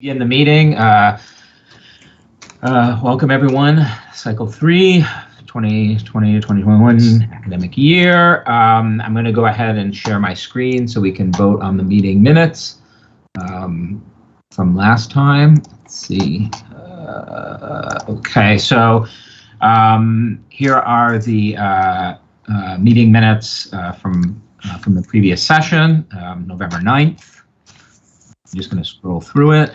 In the meeting. Welcome everyone. Cycle 3, 2020-2021 academic year. I'm going to go ahead and share my screen so we can vote on the meeting minutes from last time. Let's see. Okay, so here are the meeting minutes from the previous session, November 9th. I'm just going to scroll through it.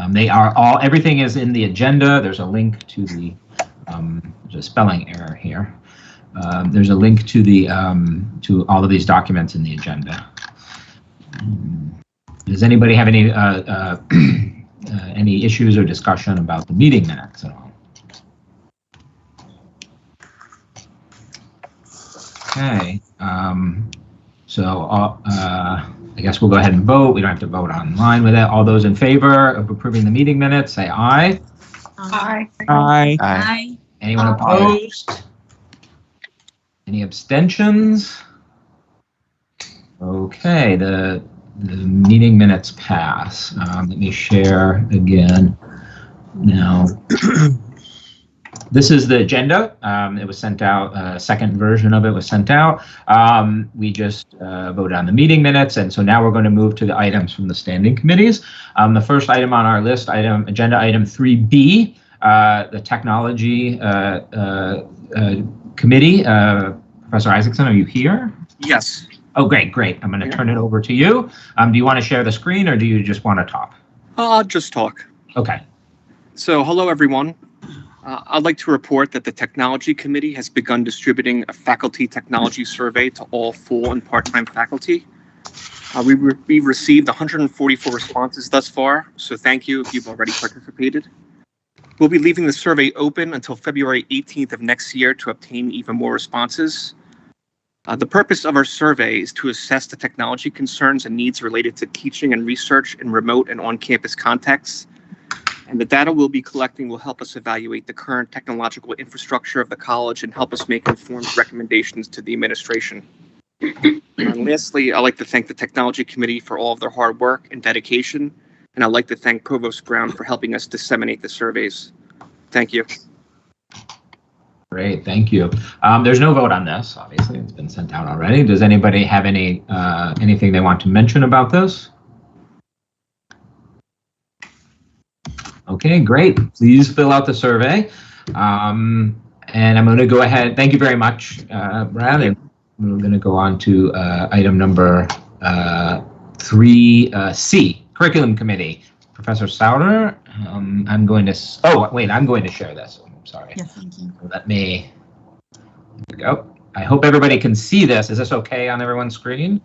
They are all, everything is in the agenda. There's a link to the, there's a spelling error here. There's a link to the, to all of these documents in the agenda. Does anybody have any issues or discussion about the meeting minutes at all? Okay, I guess we'll go ahead and vote. We don't have to vote online with it. All those in favor of approving the meeting minutes, say aye. Aye. Aye. Aye. Anyone opposed? Any abstentions? Okay, the meeting minutes pass. Let me share again now. This is the agenda. It was sent out, a second version of it was sent out. We just voted on the meeting minutes, and so now we're going to move to the items from the standing committees. The first item on our list, agenda item 3B, the technology committee. Professor Isaacson, are you here? Yes. Oh, great. I'm going to turn it over to you. Do you want to share the screen, or do you just want to talk? I'll just talk. Okay. So, hello, everyone. I'd like to report that the Technology Committee has begun distributing a faculty technology survey to all full and part-time faculty. We received 144 responses thus far, so thank you if you've already participated. We'll be leaving the survey open until February 18th of next year to obtain even more responses. The purpose of our survey is to assess the technology concerns and needs related to teaching and research in remote and on-campus contexts. And the data we'll be collecting will help us evaluate the current technological infrastructure of the college and help us make informed recommendations to the administration. And lastly, I'd like to thank the Technology Committee for all of their hard work and dedication. And I'd like to thank Provost Brown for helping us disseminate the surveys. Thank you. Great, thank you. There's no vote on this, obviously. It's been sent out already. Does anybody have anything they want to mention about this? Okay, great. Please fill out the survey. And I'm going to go ahead. Thank you very much, Brad. And we're going to go on to item number 3C, Curriculum Committee. Professor Sauter, I'm going to share this. I'm sorry. Yes, thank you. Let me, there we go. I hope everybody can see this. Is this okay on everyone's screen?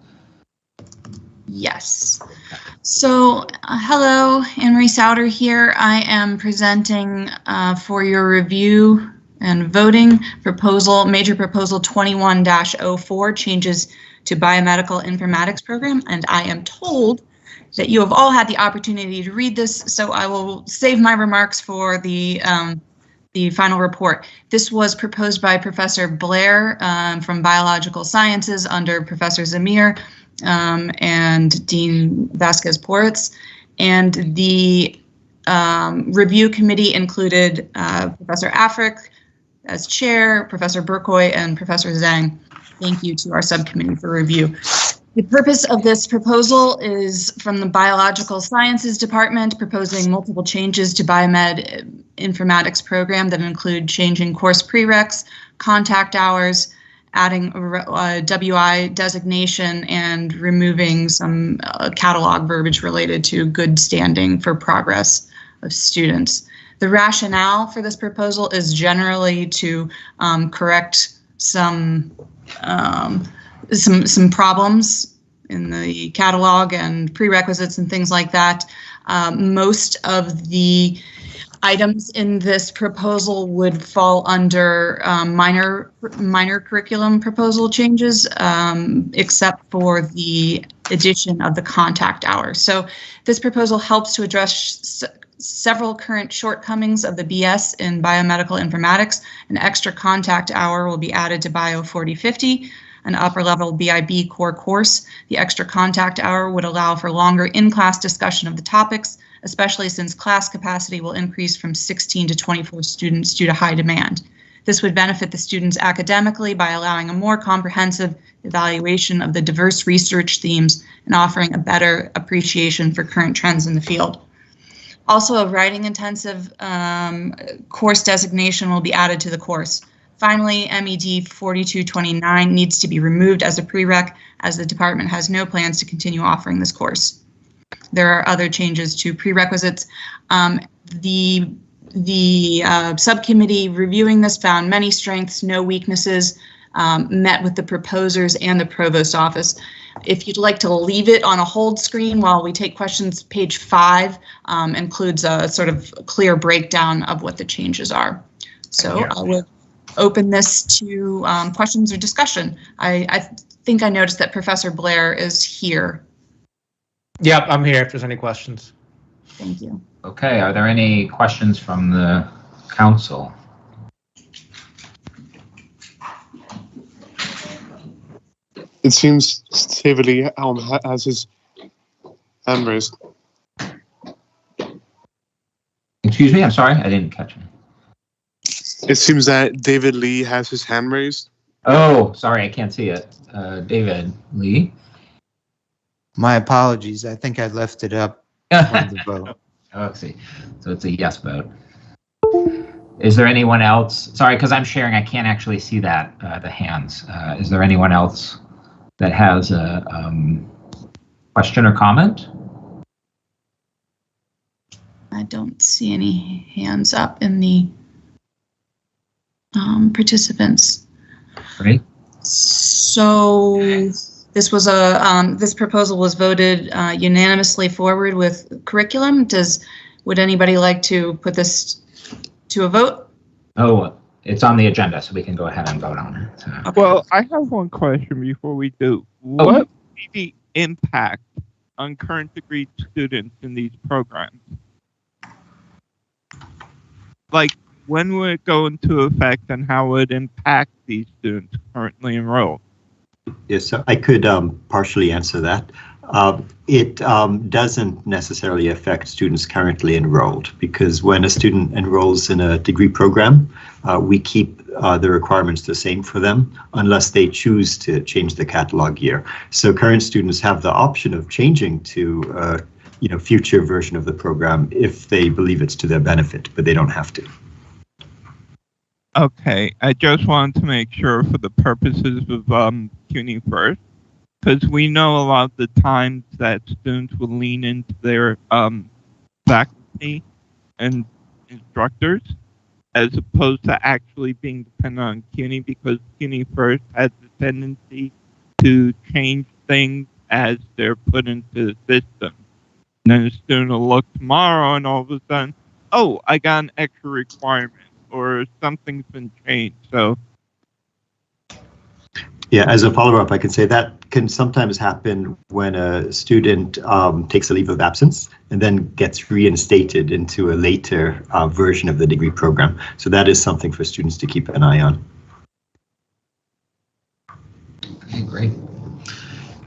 Yes. So, hello, Anne-Marie Sauter here. I am presenting for your review and voting major proposal 21-04, changes to biomedical informatics program. And I am told that you have all had the opportunity to read this, so I will save my remarks for the final report. This was proposed by Professor Blair from Biological Sciences under Professor Zamir and Dean Vasquez-Poritz, and the review committee included Professor Afric as chair, Professor Burkoy, and Professor Zhang. Thank you to our subcommittee for review. The purpose of this proposal is from the Biological Sciences Department, proposing multiple changes to biomed informatics program that include changing course prereqs, contact hours, adding a WI designation, and removing some catalog verbiage related to good standing for progress of students. The rationale for this proposal is generally to correct some problems in the catalog and prerequisites and things like that. Most of the items in this proposal would fall under minor curriculum proposal changes, except for the addition of the contact hour. So this proposal helps to address several current shortcomings of the BS in biomedical informatics. An extra contact hour will be added to Bio 4050, an upper level BIB core course. The extra contact hour would allow for longer in-class discussion of the topics, especially since class capacity will increase from 16 to 24 students due to high demand. This would benefit the students academically by allowing a more comprehensive evaluation of the diverse research themes and offering a better appreciation for current trends in the field. Also, a writing intensive course designation will be added to the course. Finally, MED 4229 needs to be removed as a prereq, as the department has no plans to continue offering this course. There are other changes to prerequisites. The subcommittee reviewing this found many strengths, no weaknesses, met with the proposers and the provost office. If you'd like to leave it on a hold screen while we take questions, page 5 includes a sort of clear breakdown of what the changes are. So I will open this to questions or discussion. I think I noticed that Professor Blair is here. Yep, I'm here if there's any questions. Thank you. Okay, are there any questions from the council? It seems David Lee has his hand raised. Excuse me, I'm sorry, I didn't catch it. It seems that David Lee has his hand raised. Oh, sorry, I can't see it. David Lee. My apologies. I think I left it up on the vote. Oh, let's see. So it's a yes vote. Is there anyone else? Sorry, because I'm sharing, I can't actually see that, the hands. Is there anyone else that has a question or comment? I don't see any hands up in the participants. Great. So this was this proposal was voted unanimously forward with curriculum. Would anybody like to put this to a vote? Oh, it's on the agenda, so we can go ahead and vote on it. So. Okay. Well, I have one question before we do. What would be the impact on current degree students in these programs? Like, when would it go into effect and how would it impact these students currently enrolled? Yes, so I could partially answer that. It doesn't necessarily affect students currently enrolled, because when a student enrolls in a degree program, we keep the requirements the same for them unless they choose to change the catalog year. So current students have the option of changing to future version of the program if they believe it's to their benefit, but they don't have to. Okay, I just wanted to make sure for the purposes of CUNY First, because we know a lot of the times that students will lean into their faculty and instructors as opposed to actually being dependent on CUNY, because CUNY First has the tendency to change things as they're put into the system. And then a student will look tomorrow and all of a sudden, oh, I got an extra requirement, or something's been changed. So yeah, as a follow-up, I can say that can sometimes happen when a student takes a leave of absence and then gets reinstated into a later version of the degree program. So that is something for students to keep an eye on. Okay, great.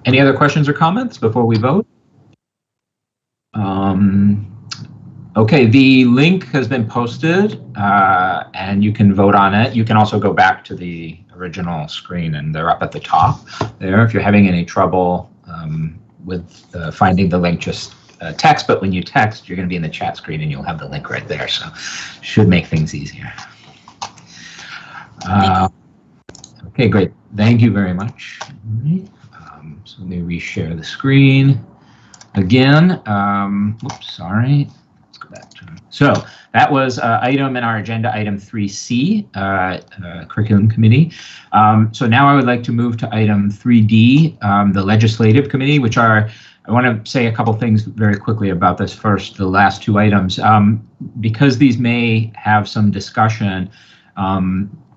Any other questions or comments before we vote? Okay, the link has been posted and you can vote on it. You can also go back to the original screen and they're up at the top there. If you're having any trouble with finding the link, just text, but when you text, you're going to be in the chat screen and you'll have the link right there. So should make things easier. Okay, great. Thank you very much. So let me reshare the screen again. Oops, sorry. So that was item in our agenda, item 3C, Curriculum Committee. So now I would like to move to item 3D, the Legislative Committee, which are, I want to say a couple things very quickly about this first, the last two items. Because these may have some discussion,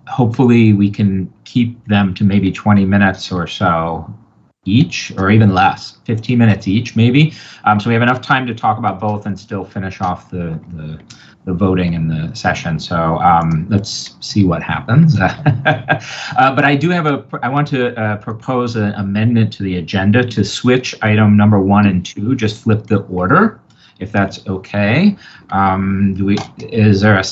hopefully we can keep them to maybe 20 minutes or so each, or even less, 15 minutes each maybe. So we have enough time to talk about both and still finish off the voting in the session. So let's see what happens. But I do have I want to propose an amendment to the agenda to switch item number 1 and 2, just flip the order. if that's okay. Is there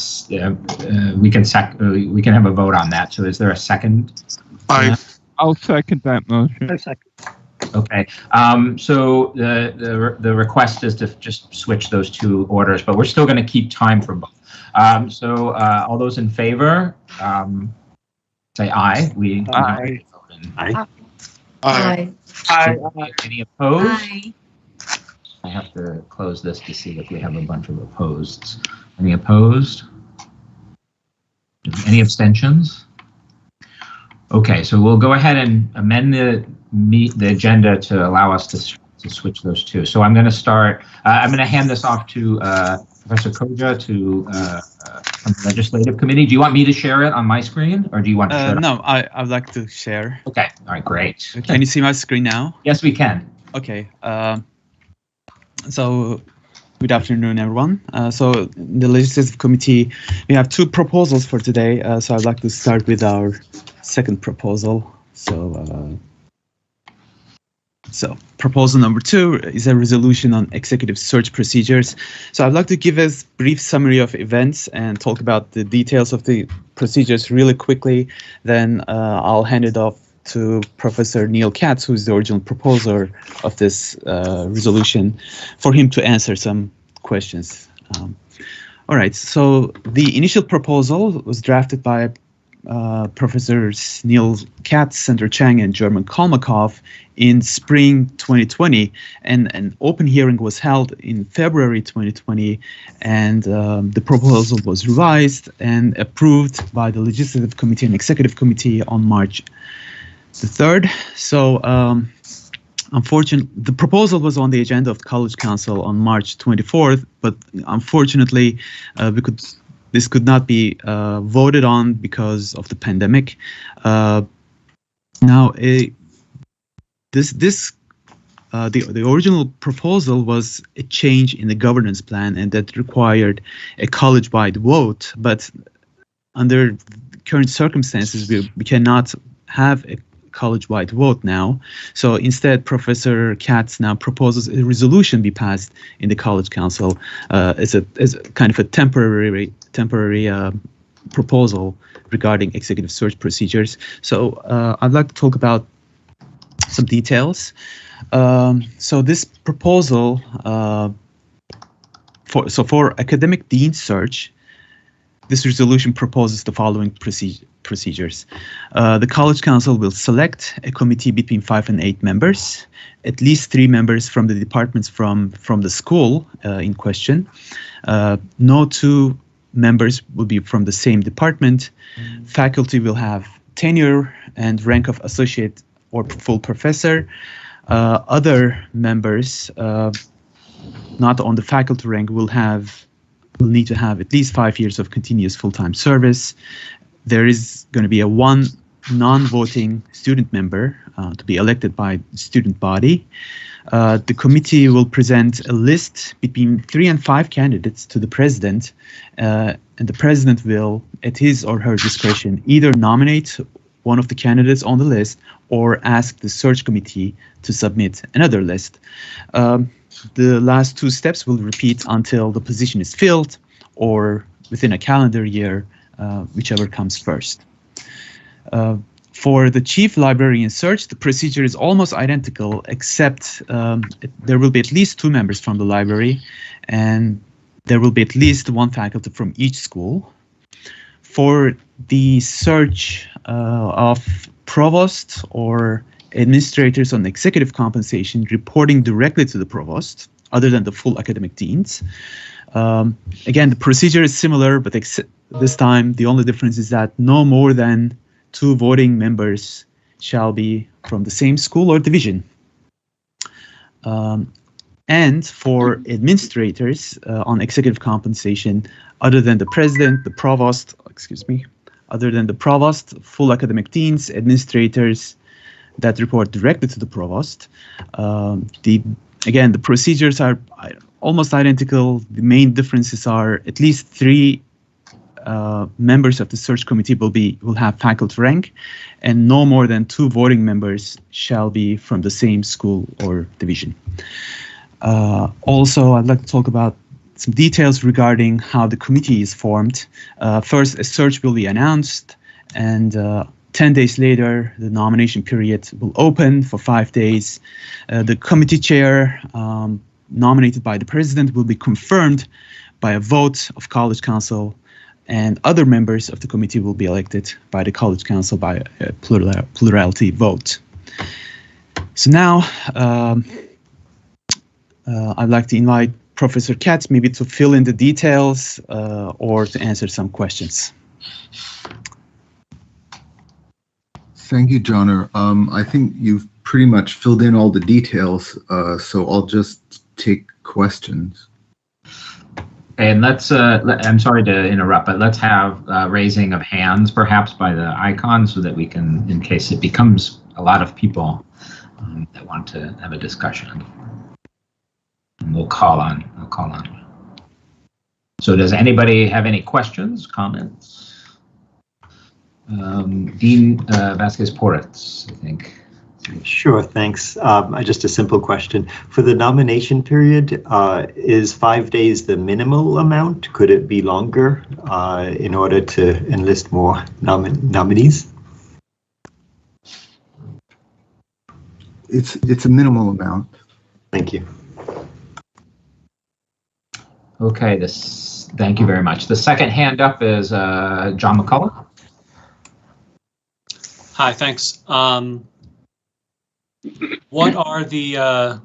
we can have a vote on that. So is there a second? I'll second that motion. Okay. So the request is to just switch those two orders, but we're still going to keep time for both. All those in favor, say aye. Aye. Aye. Aye. Any opposed? Aye. I have to close this to see if we have a bunch of opposed. Any opposed? Any abstentions? Okay, so we'll go ahead and amend the agenda to allow us to switch those two. So I'm going to start. I'm going to hand this off to Professor Koja from the Legislative Committee. Do you want me to share it on my screen, or do you want to share it? No, I'd like to share. Okay. All right. Great. Can you see my screen now? Yes, we can. Okay. So, good afternoon, everyone. So, in the Legislative Committee, we have two proposals for today. So, I'd like to start with our second proposal. So proposal number 2 is a resolution on executive search procedures. So I'd like to give a brief summary of events and talk about the details of the procedures really quickly. Then I'll hand it off to Professor Neil Katz, who is the original proposer of this resolution, for him to answer some questions. All right, so the initial proposal was drafted by Professors Neil Katz, Sandra Chang, and German Kalmakov in spring 2020, and an open hearing was held in February 2020, and the proposal was revised and approved by the Legislative Committee and Executive Committee on March the 3rd. So unfortunately, the proposal was on the agenda of the College Council on March 24th, but unfortunately, this could not be voted on because of the pandemic. The original proposal was a change in the governance plan, and that required a college-wide vote. But under current circumstances, we cannot have a college-wide vote now. So instead, Professor Katz now proposes a resolution be passed in the College Council as a kind of a temporary proposal regarding executive search procedures. So I'd like to talk about some details. So this proposal for academic dean search, this resolution proposes the following procedures. The College Council will select a committee between 5 and 8 members, at least 3 members from the departments from the school in question. No 2 members will be from the same department. Faculty will have tenure and rank of associate or full professor. Other members not on the faculty rank will need to have at least 5 years of continuous full-time service. There is going to be a 1 non-voting student member to be elected by the student body. The committee will present a list between 3 and 5 candidates to the president, and the president will, at his or her discretion, either nominate one of the candidates on the list or ask the search committee to submit another list. The last 2 steps will repeat until the position is filled or within a calendar year, whichever comes first. For the chief librarian search, the procedure is almost identical, except there will be at least 2 members from the library, and there will be at least 1 faculty from each school. For the search of provost or administrators on executive compensation reporting directly to the provost, other than the full academic deans. Again, the procedure is similar, but this time the only difference is that no more than 2 voting members shall be from the same school or division. And for administrators on executive compensation, other than the president, the provost, full academic deans, administrators that report directly to the provost. Again, the procedures are almost identical. The main differences are at least 3 members of the search committee will have faculty rank, and no more than 2 voting members shall be from the same school or division. Also, I'd like to talk about some details regarding how the committee is formed. First, a search will be announced, and 10 days later, the nomination period will open for 5 days. The committee chair, nominated by the president, will be confirmed by a vote of College Council, and other members of the committee will be elected by the College Council by a plurality vote. So now, I'd like to invite Professor Katz maybe to fill in the details or to answer some questions. Thank you, Johnner. I think you've pretty much filled in all the details, so I'll just take questions. And let's, I'm sorry to interrupt, but let's have raising of hands perhaps by the icon so that we can, in case it becomes a lot of people that want to have a discussion. And we'll call on. So does anybody have any questions, comments? Dean Vasquez-Porras, I think. Sure, thanks. Just a simple question. For the nomination period, is 5 days the minimal amount? Could it be longer in order to enlist more nominees? It's a minimal amount. Thank you. Okay, thank you very much. The second hand up is John McCullough. Hi, thanks. What are the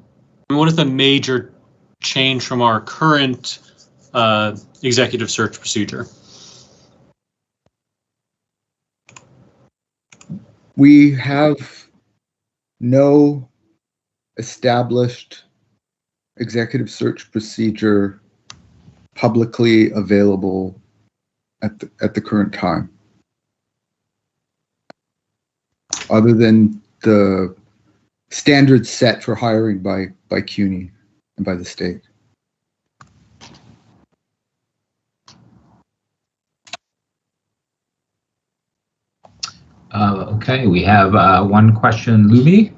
what is the major change from our current executive search procedure? We have no established executive search procedure publicly available at the current time, other than the standards set for hiring by CUNY and by the state. Okay, we have one question, Luby.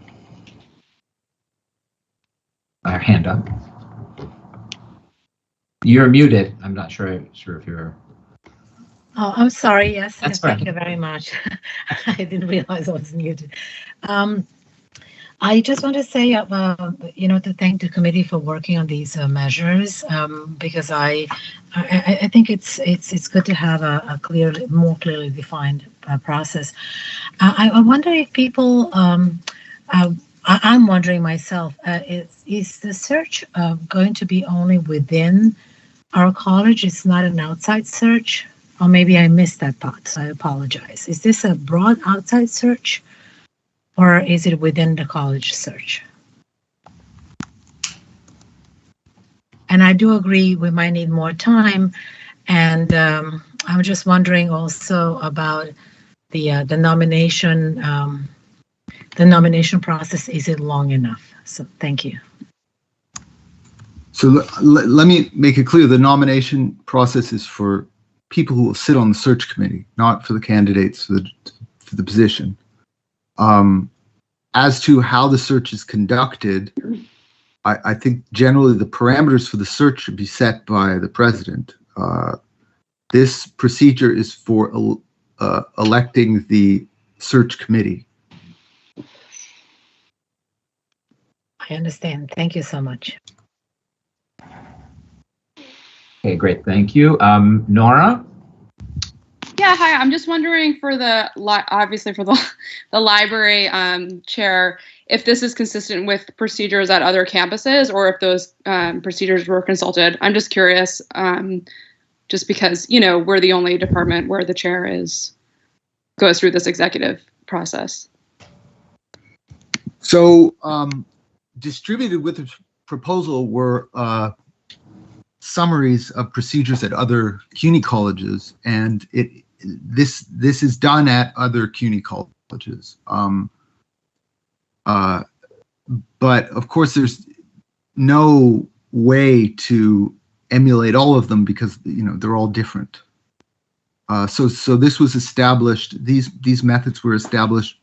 Hand up. You're muted. I'm not sure if you're. Oh, I'm sorry. Yes, That's thank fine. you very much. I didn't realize I was muted. I just want to say, to thank the committee for working on these measures, because I think it's good to have a more clearly defined process. I wonder if people, I'm wondering myself, is the search going to be only within our college? It's not an outside search? Or maybe I missed that thought, so I apologize. Is this a broad outside search? Or is it within the college search? And I do agree we might need more time. And I'm just wondering also about the nomination. The nomination process, is it long enough? So thank you. So let me make it clear: the nomination process is for people who will sit on the search committee, not for the candidates for the position. As to how the search is conducted, I think generally the parameters for the search should be set by the president. This procedure is for electing the search committee. I understand. Thank you so much. Okay, great. Thank you. Nora? Yeah, hi. I'm just wondering for the library chair, if this is consistent with procedures at other campuses or if those procedures were consulted. I'm just curious, just because, we're the only department where the chair goes through this executive process. So distributed with the proposal were summaries of procedures at other CUNY colleges, and this is done at other CUNY colleges. But of course, there's no way to emulate all of them because they're all different. So this was established. These methods were established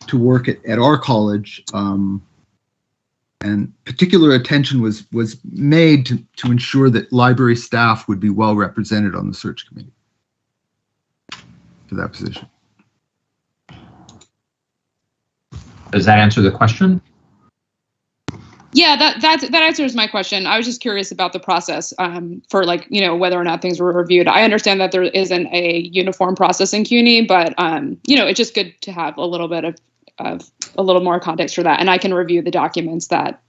to work at our college, and and particular attention was made to ensure that library staff would be well represented on the search committee for that position. Does that answer the question? Yeah, that answers my question. I was just curious about the process for, like, you know, whether or not things were reviewed. I understand that there isn't a uniform process in CUNY, but you know, it's just good to have a little bit of a little more context for that, and I can review the documents that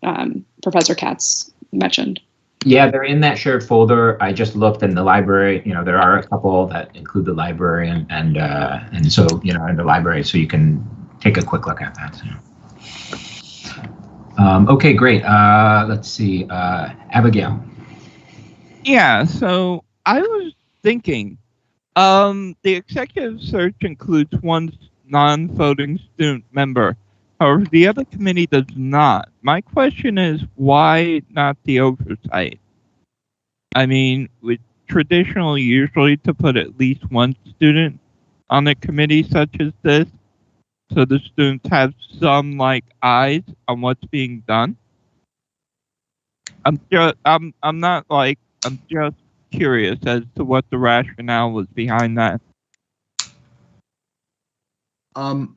Professor Katz mentioned. Yeah, they're in that shared folder. I just looked in the library. You know, there are a couple that include the library and so, you know, in the library, so you can take a quick look at that. So. Okay, great. Let's see, Abigail. Yeah, so I was thinking, the executive search includes one non-voting student member. However, the other committee does not. My question is, why not the oversight? I mean, with traditionally usually to put at least one student on a committee such as this, so the students have some, like, eyes on what's being done. I'm just curious as to what the rationale was behind that. I'm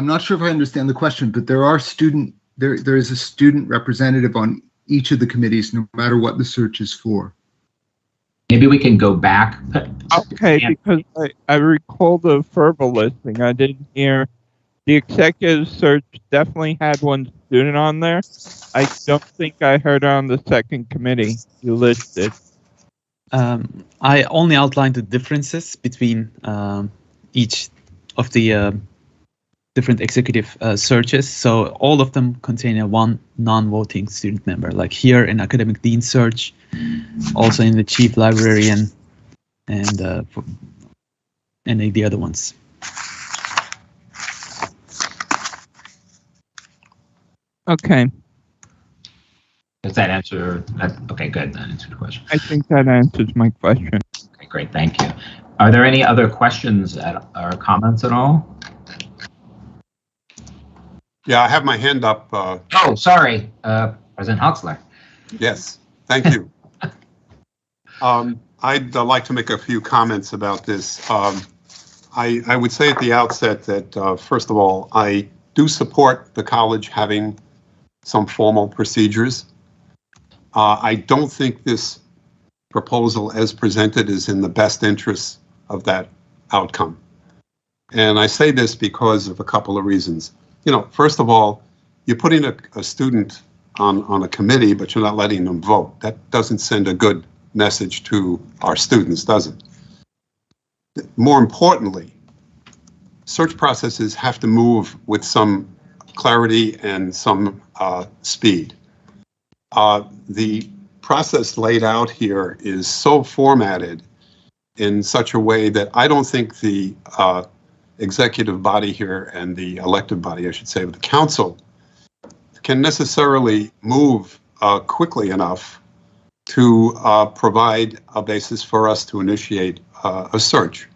not sure if I understand the question, but there is a student representative on each of the committees, no matter what the search is for. Maybe we can go back. Okay, because I recall the verbal listing. I didn't hear. The executive search definitely had one student on there. I don't think I heard on the second committee you listed. I only outlined the differences between each of the different executive searches. So all of them contain one non-voting student member, like here in academic dean search, also in the chief librarian, and the other ones. Okay. Does that answer that? Okay, good. That answered the question. I think that answers my question. Okay, great. Thank you. Are there any other questions or comments at all? Yeah, I have my hand up. Oh, sorry, President Huxler. Yes, thank you. I'd like to make a few comments about this. I would say at the outset that, first of all, I do support the college having some formal procedures. I don't think this proposal as presented is in the best interest of that outcome. And I say this because of a couple of reasons. You know, first of all, you're putting a student on a committee, but you're not letting them vote. That doesn't send a good message to our students, does it? More importantly, search processes have to move with some clarity and some speed. The process laid out here is so formatted in such a way that I don't think the executive body here and the elective body, I should say, the council, can necessarily move quickly enough to provide a basis for us to initiate a search.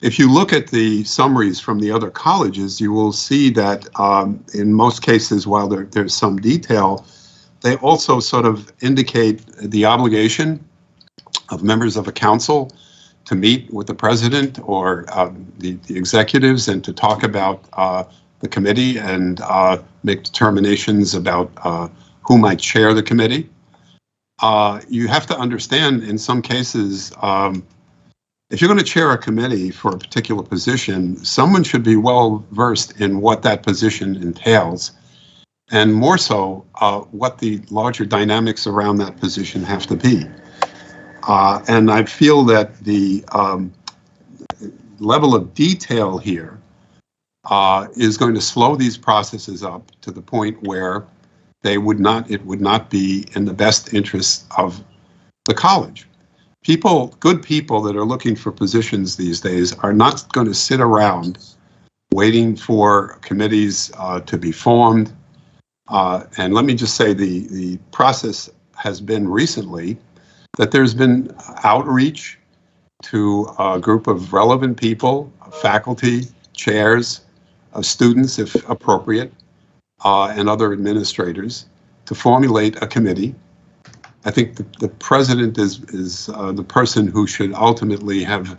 If you look at the summaries from the other colleges, you will see that in most cases, while there's some detail, they also sort of indicate the obligation of members of a council to meet with the president or the executives and to talk about the committee and make determinations about who might chair the committee. You have to understand, in some cases, if you're going to chair a committee for a particular position, someone should be well versed in what that position entails, and more so, what the larger dynamics around that position have to be. And I feel that the level of detail here is going to slow these processes up to the point where it would not be in the best interest of the college. Good people that are looking for positions these days are not going to sit around waiting for committees to be formed. And let me just say the process has been recently that there's been outreach to a group of relevant people, faculty, chairs, students if appropriate, and other administrators. to formulate a committee. I think the president is the person who should ultimately have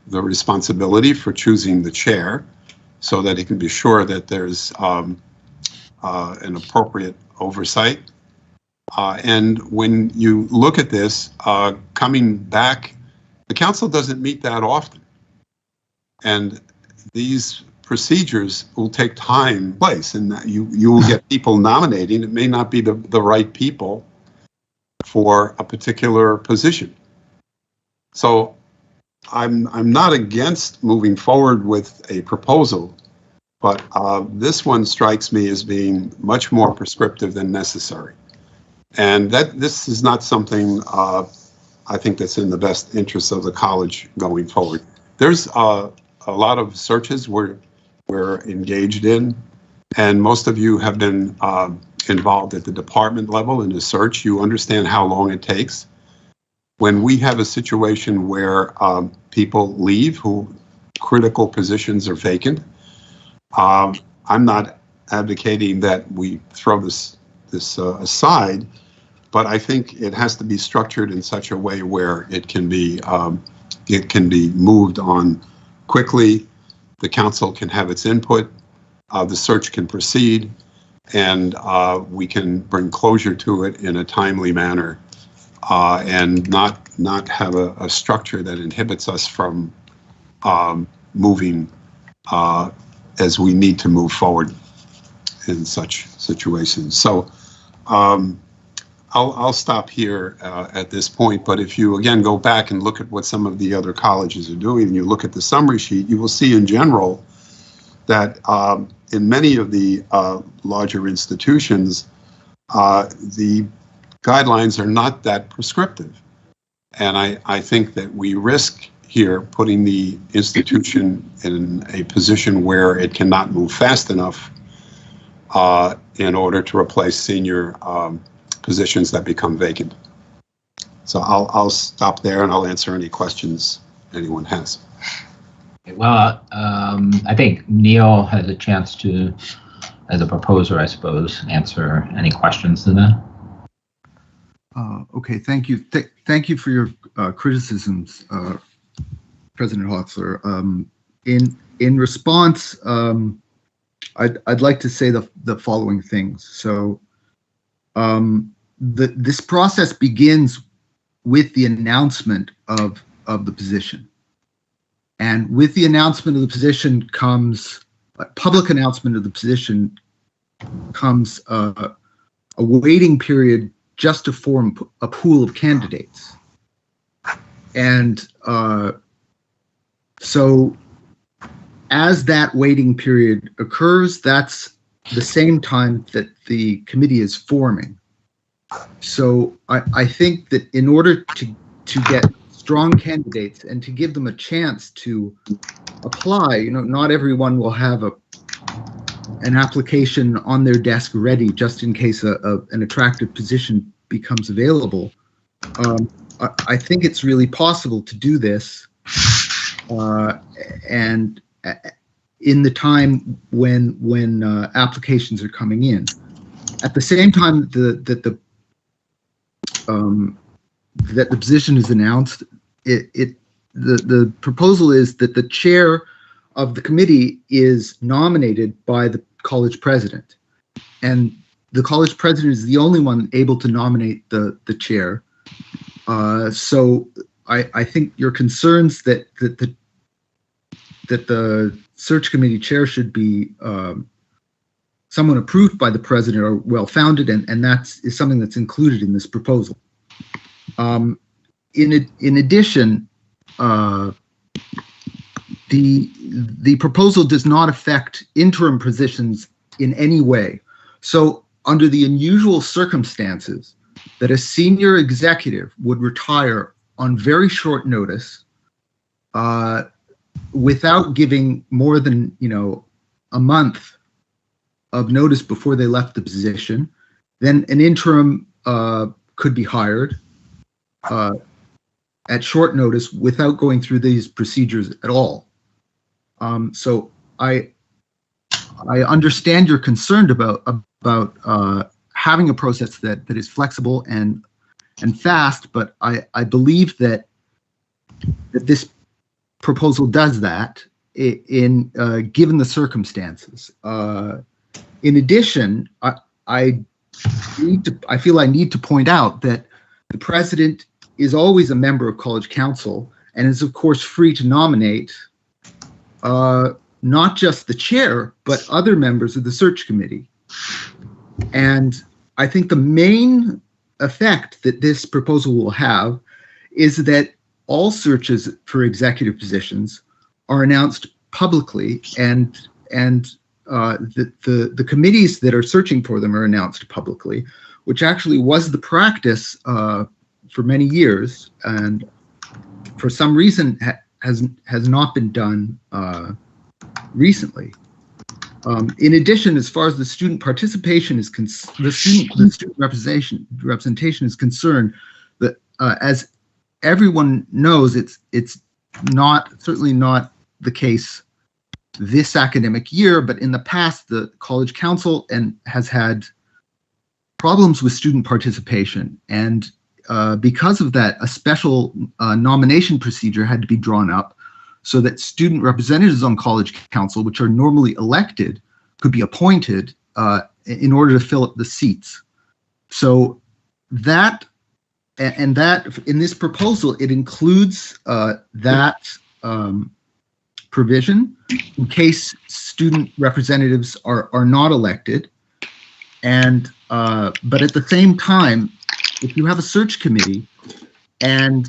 the responsibility for choosing the chair, so that he can be sure that there's an appropriate oversight. And when you look at this, coming back, the council doesn't meet that often. And these procedures will take time, place, and you will get people nominating. It may not be the right people for a particular position. So I'm not against moving forward with a proposal, but this one strikes me as being much more prescriptive than necessary. And this is not something I think that's in the best interest of the college going forward. There's a lot of searches we're engaged in, and most of you have been involved at the department level in the search. You understand how long it takes. When we have a situation where people leave who critical positions are vacant, I'm not advocating that we throw this aside, but I think it has to be structured in such a way where it can be moved on quickly. The council can have its input, the search can proceed, and we can bring closure to it in a timely manner, and not have a structure that inhibits us from moving as we need to move forward in such situations. So I'll stop here at this point, but if you again go back and look at what some of the other colleges are doing, and you look at the summary sheet, you will see in general that in many of the larger institutions, the guidelines are not that prescriptive. And I think that we risk here putting the institution in a position where it cannot move fast enough in order to replace senior positions that become vacant. So I'll stop there and I'll answer any questions anyone has. Well, I think Neil has a chance to, as a proposer, I suppose, answer any questions to that. Okay, thank you. Thank you for your criticisms, President Hotzler. In response, I'd like to say the following things. So this process begins with the announcement of the position. And with the announcement of the position comes, public announcement of the position comes a waiting period just to form a pool of candidates. And so as that waiting period occurs, that's the same time that the committee is forming. So I think that in order to get strong candidates and to give them a chance to apply, not everyone will have an application on their desk ready just in case an attractive position becomes available. I think it's really possible to do this and in the time when applications are coming in. At the same time that the position is announced, the proposal is that the chair of the committee is nominated by the college president, and the college president is the only one able to nominate the chair. So I think your concerns that the search committee chair should be someone approved by the president are well founded, and that is something that's included in this proposal. In addition, the proposal does not affect interim positions in any way. So under the unusual circumstances that a senior executive would retire on very short notice without giving more than a month of notice before they left the position, then an interim could be hired at short notice without going through these procedures at all. So I understand you're concerned about having a process that is flexible and fast, but I believe that this proposal does that in given the circumstances. In addition, I feel I need to point out that the president is always a member of College Council and is of course free to nominate not just the chair, but other members of the search committee. And I think the main effect that this proposal will have is that all searches for executive positions are announced publicly, and the committees that are searching for them are announced publicly, which actually was the practice for many years, and for some reason has not been done recently. In addition, as far as the student participation is the student representation is concerned, that as everyone knows, it's certainly not the case this academic year, but in the past, the College Council has had problems with student participation, and because of that, a special nomination procedure had to be drawn up so that student representatives on College Council, which are normally elected, could be appointed in order to fill up the seats. So that in this proposal, it includes that provision in case student representatives are not elected. And but at the same time, if you have a search committee and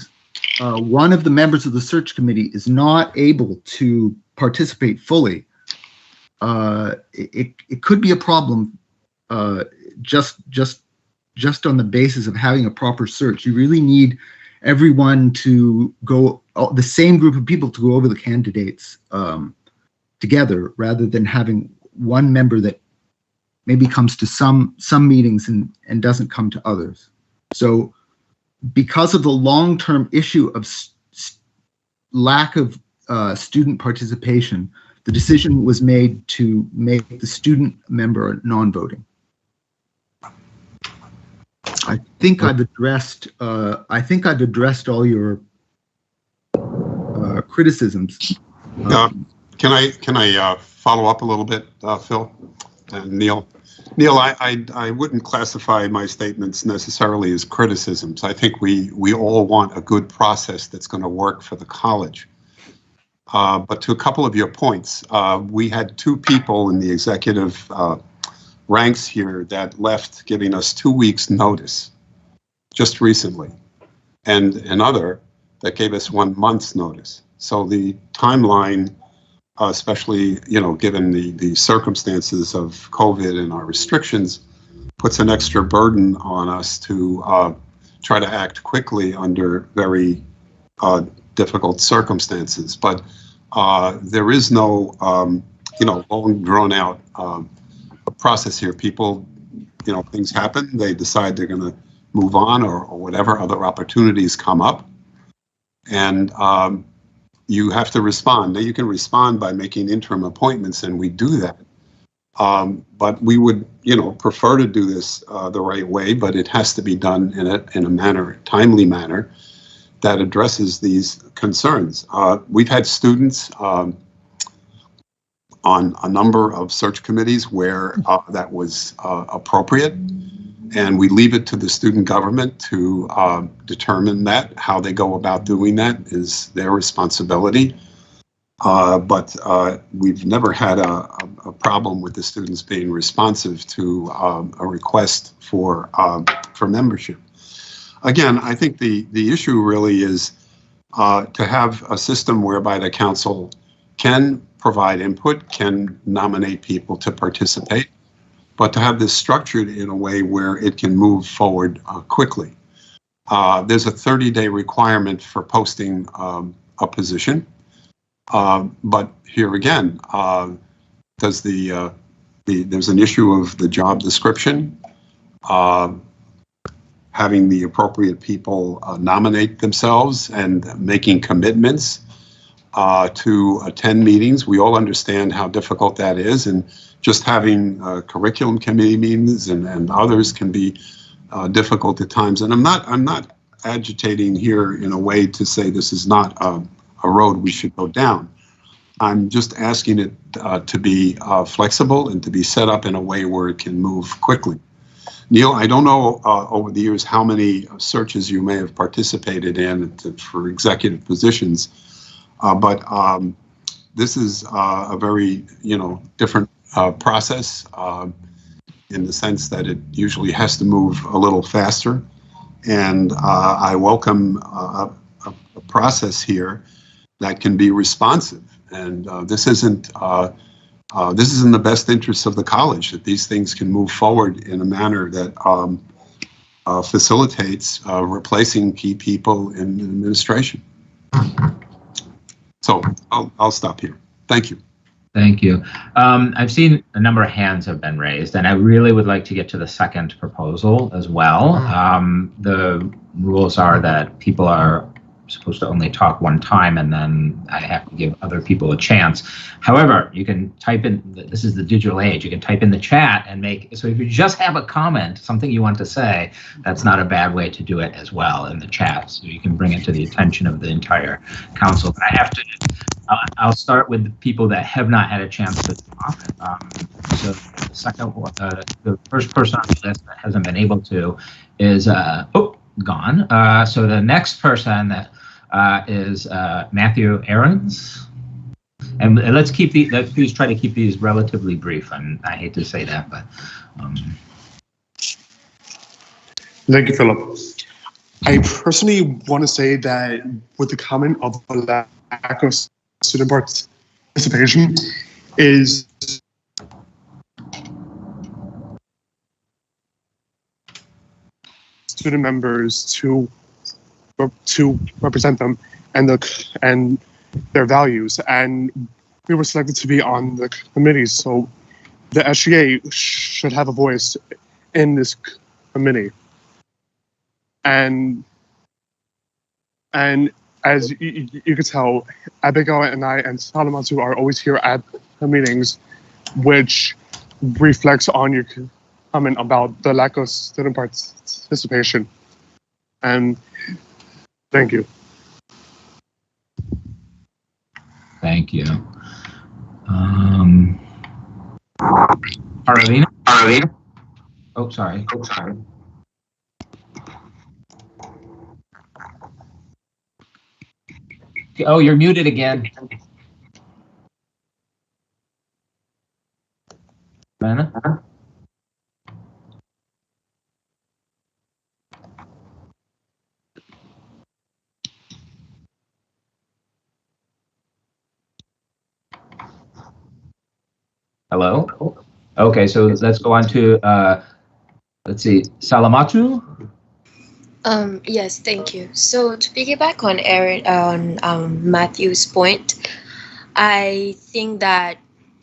one of the members of the search committee is not able to participate fully, it could be a problem just on the basis of having a proper search. You really need everyone to go, the same group of people to go over the candidates together, rather than having one member that maybe comes to some meetings and doesn't come to others. So because of the long-term issue of lack of student participation, the decision was made to make the student member non-voting. I think I've addressed all your criticisms. Can I follow up a little bit, Phil and Neil? Neil, I wouldn't classify my statements necessarily as criticisms. I think we all want a good process that's going to work for the college. But to a couple of your points, we had 2 people in the executive ranks here that left giving us 2 weeks notice just recently, and another that gave us 1 month's notice. So the timeline, especially, given the circumstances of COVID and our restrictions, puts an extra burden on us to try to act quickly under very difficult circumstances. But there is no, long drawn out process here. People, things happen, they decide they're going to move on, or whatever other opportunities come up. And you have to respond. Now, you can respond by making interim appointments, and we do that. But we would, prefer to do this the right way, but it has to be done in a timely manner that addresses these concerns. We've had students on a number of search committees where that was appropriate, and we leave it to the student government to determine that. How they go about doing that is their responsibility. But we've never had a problem with the students being responsive to a request for membership. Again, I think the issue really is to have a system whereby the council can provide input, can nominate people to participate, but to have this structured in a way where it can move forward quickly. There's a 30-day requirement for posting a position, but here again, there's an issue of the job description, having the appropriate people nominate themselves and making commitments. to attend meetings. We all understand how difficult that is, and just having curriculum committee meetings and others can be difficult at times. And I'm not agitating here in a way to say this is not a road we should go down. I'm just asking it to be flexible and to be set up in a way where it can move quickly. Neil, I don't know over the years how many searches you may have participated in for executive positions, but this is a very, different process in the sense that it usually has to move a little faster. And I welcome a process here that can be responsive. And this isn't the best interest of the college, that these things can move forward in a manner that facilitates replacing key people in administration. So I'll stop here. Thank you. Thank you. I've seen a number of hands have been raised, and I really would like to get to the second proposal as well. The rules are that people are supposed to only talk one time, and then I have to give other people a chance. However, you can type in, this is the digital age, you can type in the chat and so if you just have a comment, something you want to say, that's not a bad way to do it as well in the chat. So you can bring it to the attention of the entire council. But I'll start with the people that have not had a chance to talk. So the first person on the list that hasn't been able to is, gone. So the next person that is Matthew Aarons. And let's please try to keep these relatively brief. And I hate to say that, but. Thank you, Philip. I personally want to say that with the comment of the lack of student participation is student members to represent them and their values, and we were selected to be on the committee, so the SGA should have a voice in this committee. And as you can tell, Abigail and I and Salamatu are always here at the meetings, which reflects on your comment about the lack of student participation. And thank you. Thank you. Arlene? Oh, sorry. Oh, you're muted again. Anna? Hello? Okay, so let's go on to, let's see, Salamatu? Yes, thank you. So to piggyback on Matthew's point, I think that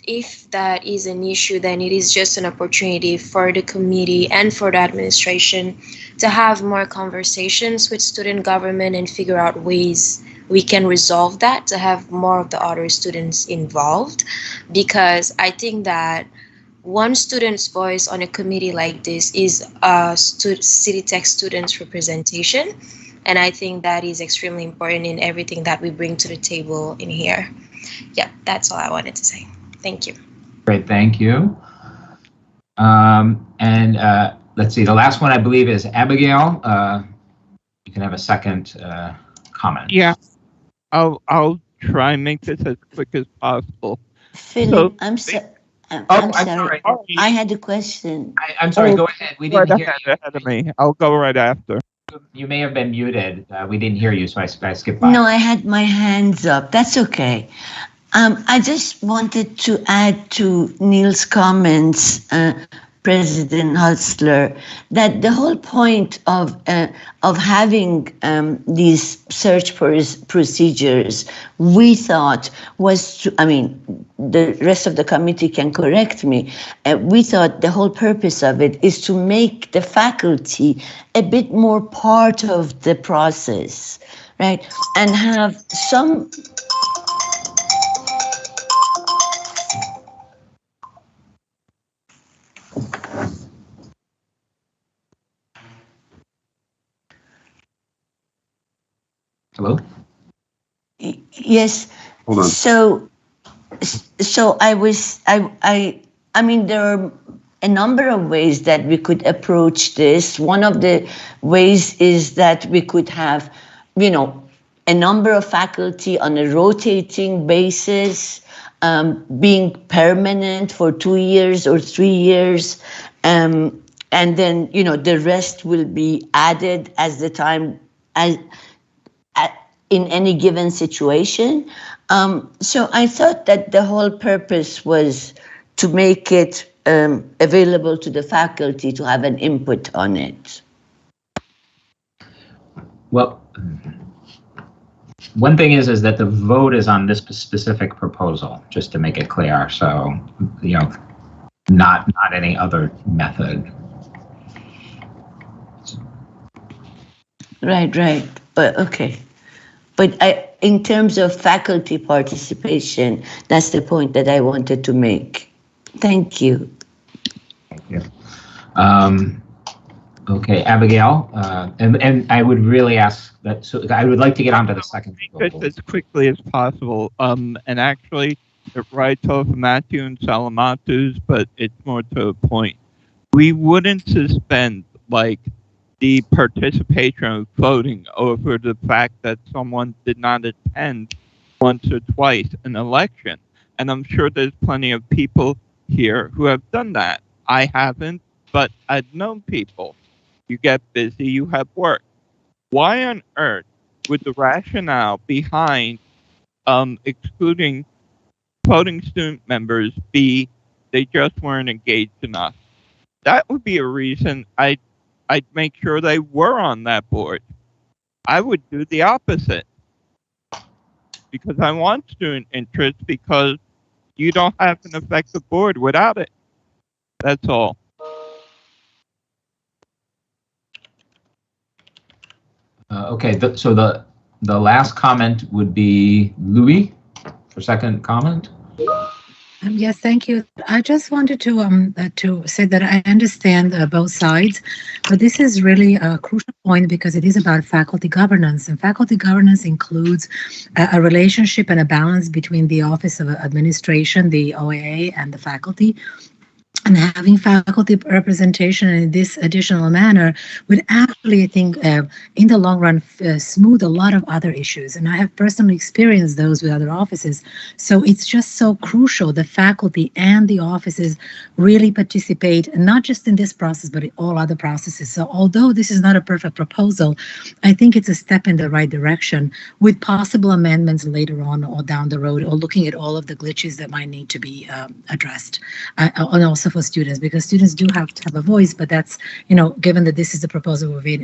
if that is an issue, then it is just an opportunity for the committee and for the administration to have more conversations with student government and figure out ways we can resolve that, to have more of the other students involved, because I think that one student's voice on a committee like this is City Tech students' representation. And I think that is extremely important in everything that we bring to the table in here. Yeah, that's all I wanted to say. Thank you. Great, thank you. Let's see, the last one I believe is Abigail. You can have a second comment. Yeah, I'll try and make this as quick as possible. Philip, I'm sorry. I had a question. I'm sorry, go ahead. We didn't hear you. Ahead of me. I'll go right after. You may have been muted. We didn't hear you, so I skipped by. No, I had my hands up. That's okay. I just wanted to add to Neil's comments, President Hutzler, that the whole point of having these search procedures, we thought was to, I mean, the rest of the committee can correct me, we thought the whole purpose of it is to make the faculty a bit more part of the process, right? And have some Hello? Yes. Hold on. So I mean, there are a number of ways that we could approach this. One of the ways is that we could have, a number of faculty on a rotating basis, being permanent for 2 years or 3 years. And then, the rest will be added as the time in any given situation. So I thought that the whole purpose was to make it available to the faculty to have an input on it. Well, one thing is that the vote is on this specific proposal, just to make it clear. So, not any other method. Right. But okay. But in terms of faculty participation, that's the point that I wanted to make. Thank you. Thank you. Okay, Abigail, and I would really ask that. So I would like to get onto the second proposal. Just as quickly as possible. And actually, it writes off Matthew and Salamatu's, but it's more to the point. We wouldn't suspend the participation of voting over the fact that someone did not attend once or twice an election. And I'm sure there's plenty of people here who have done that. I haven't, but I've known people. You get busy, you have work. Why on earth would the rationale behind excluding voting student members be they just weren't engaged enough? That would be a reason I'd make sure they were on that board. I would do the opposite. Because I want student interest, because you don't have an effective board without it. That's all. Okay, so the last comment would be Louis for second comment. Yes, thank you. I just wanted to say that I understand both sides, but this is really a crucial point because it is about faculty governance, and faculty governance includes a relationship and a balance between the Office of Administration, the OAA, and the faculty. And having faculty representation in this additional manner would actually, I think, in the long run, smooth a lot of other issues. And I have personally experienced those with other offices. So it's just so crucial the faculty and the offices really participate, not just in this process, but in all other processes. So although this is not a perfect proposal, I think it's a step in the right direction with possible amendments later on or down the road, or looking at all of the glitches that might need to be addressed. And also for students, because students do have to have a voice, but that's, given that this is the proposal we're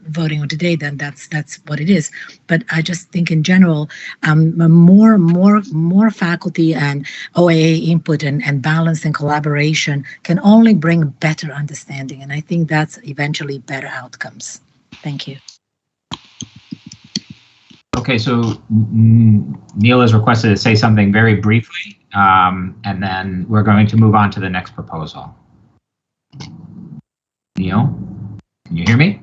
voting on today, then that's what it is. But I just think in general, more faculty and OAA input and balance and collaboration can only bring better understanding. And I think that's eventually better outcomes. Thank you. Okay, so Neil has requested to say something very briefly, and then we're going to move on to the next proposal. Neil, can you hear me?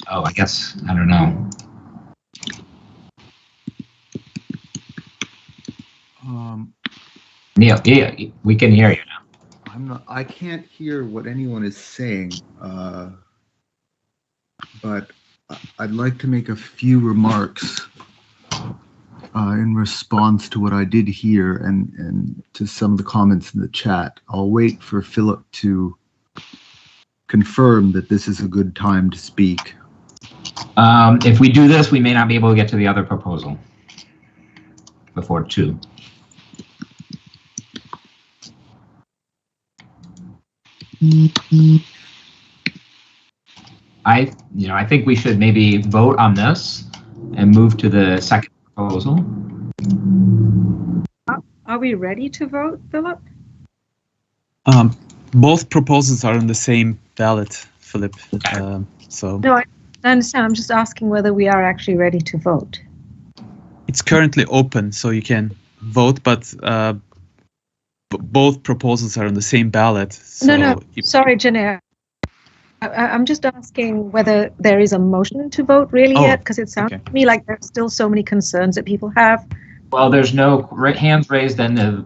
Oh, I guess, I don't know. Neil, yeah, we can hear you now. I can't hear what anyone is saying, but I'd like to make a few remarks in response to what I did hear and to some of the comments in the chat. I'll wait for Philip to confirm that this is a good time to speak. If we do this, we may not be able to get to the other proposal before 2. I think we should maybe vote on this and move to the second proposal. Are we ready to vote, Philip? Both proposals are on the same ballot, Philip. So no, I understand. I'm just asking whether we are actually ready to vote. It's currently open, so you can vote, but both proposals are on the same ballot. So No, sorry, Janelle. I'm just asking whether there is a motion to vote really yet, because it sounds to me like there's still so many concerns that people have. Well, there's no hands raised and the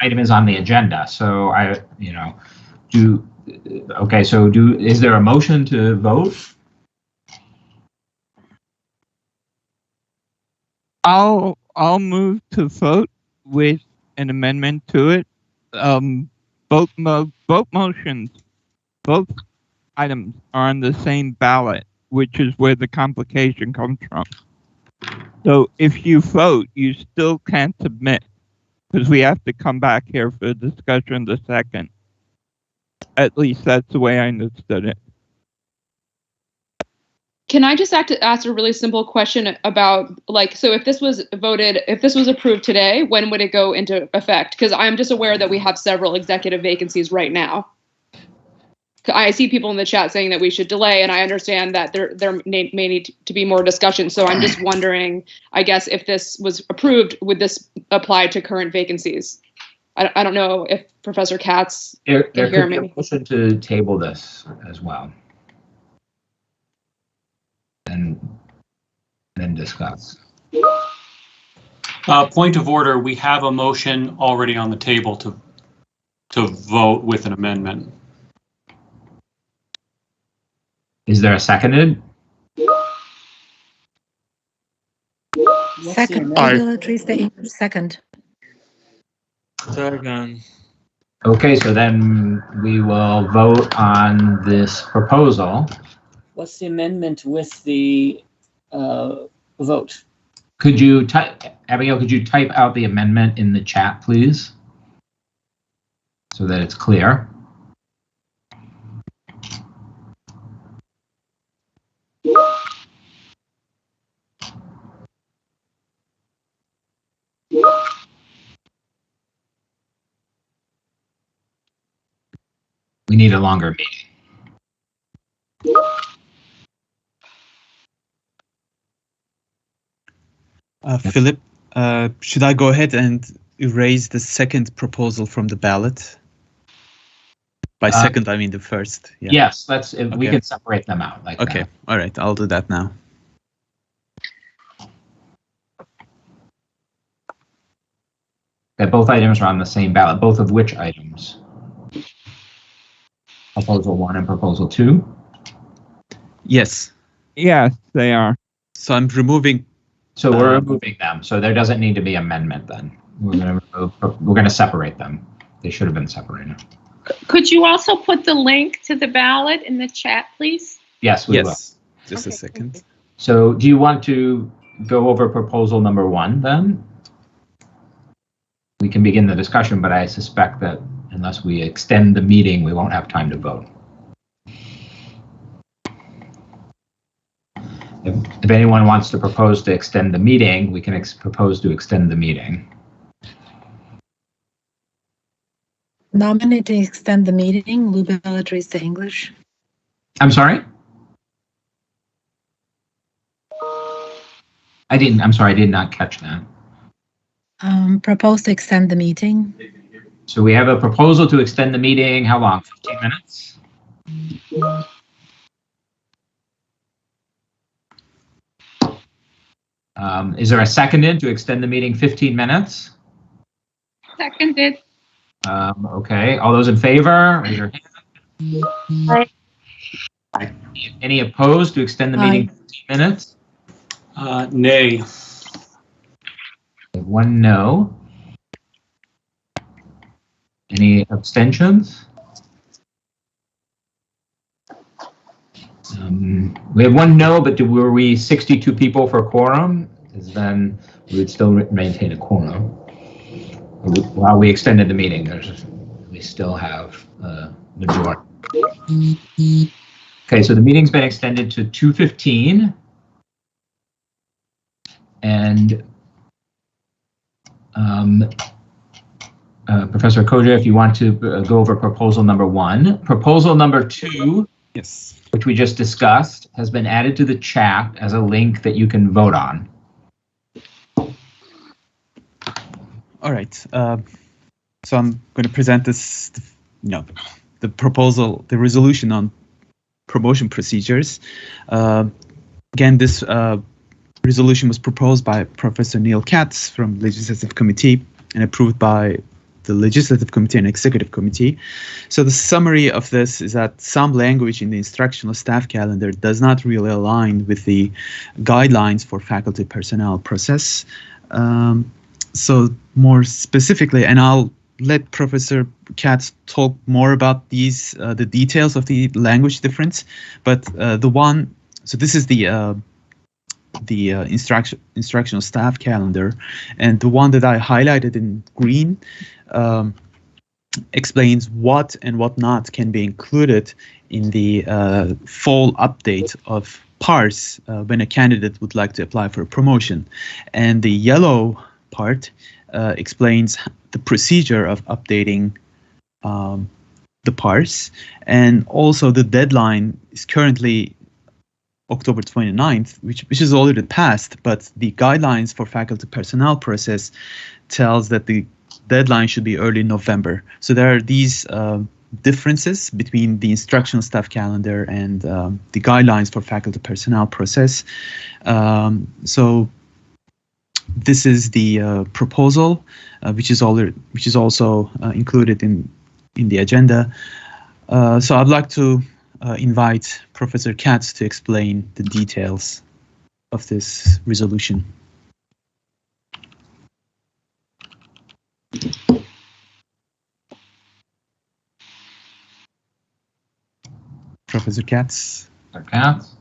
item is on the agenda. So is there a motion to vote? I'll move to vote with an amendment to it. Both motions, both items are on the same ballot, which is where the complication comes from. So if you vote, you still can't submit because we have to come back here for discussion the second. At least that's the way I understood it. Can I just ask a really simple question about, so if this was approved today, when would it go into effect? Because I'm just aware that we have several executive vacancies right now. I see people in the chat saying that we should delay, and I understand that there may need to be more discussion. So I'm just wondering, I guess, if this was approved, would this apply to current vacancies? I don't know if Professor Katz can hear me. There could be a motion to table this as well. And then discuss. Point of order, we have a motion already on the table to vote with an amendment. Is there a seconded? Second. Second. Second. Okay, so then we will vote on this proposal. What's the amendment with the vote? Could you type, Abigail, could you type out the amendment in the chat, please? So that it's clear. We need a longer meeting. Philip, should I go ahead and erase the second proposal from the ballot? By second, I mean the first. Yeah. Yes, we can separate them out like that. All right, I'll do that now. That both items are on the same ballot. Both of which items? Proposal 1 and Proposal 2? Yes. Yes, they are. So I'm removing. So we're removing them. So there doesn't need to be amendment then. We're going to separate them. They should have been separated. Could you also put the link to the ballot in the chat, please? Yes, we will. Just a second. So do you want to go over proposal number 1 then? We can begin the discussion, but I suspect that unless we extend the meeting, we won't have time to vote. If anyone wants to propose to extend the meeting, we can propose to extend the meeting. Nominate to extend the meeting, Lou Bellatrix to English. I'm sorry? I'm sorry, I did not catch that. Propose to extend the meeting. So we have a proposal to extend the meeting. How long? 15 minutes? Is there a seconded to extend the meeting 15 minutes? Seconded. Okay, all those in favor, raise your hand. Aye. Any opposed to extend the meeting 15 minutes? Nay. 1 no. Any abstentions? We have 1 no, but were we 62 people for quorum? Because then we would still maintain a quorum. While we extended the meeting, we still have a majority. Okay, so the meeting's been extended to 2:15. And Professor Koja, if you want to go over proposal number 1. Proposal number 2, yes, which we just discussed, has been added to the chat as a link that you can vote on. All right. So I'm going to present this, the proposal, the resolution on promotion procedures. Again, this resolution was proposed by Professor Neil Katz from Legislative Committee and approved by the Legislative Committee and Executive Committee. So the summary of this is that some language in the instructional staff calendar does not really align with the guidelines for faculty personnel process. So more specifically, and I'll let Professor Katz talk more about these, the details of the language difference, but so this is the instructional staff calendar, and the one that I highlighted in green explains what and what not can be included in the fall update of PARS when a candidate would like to apply for a promotion. And the yellow part explains the procedure of updating the PARS, and also the deadline is currently October 29th, which is already passed, but the guidelines for faculty personnel process tells that the deadline should be early November. So there are these differences between the instructional staff calendar and the guidelines for faculty personnel process. So this is the proposal, which is also included in the agenda. So I'd like to invite Professor Katz to explain the details of this resolution. Professor Katz. Dr. Katz.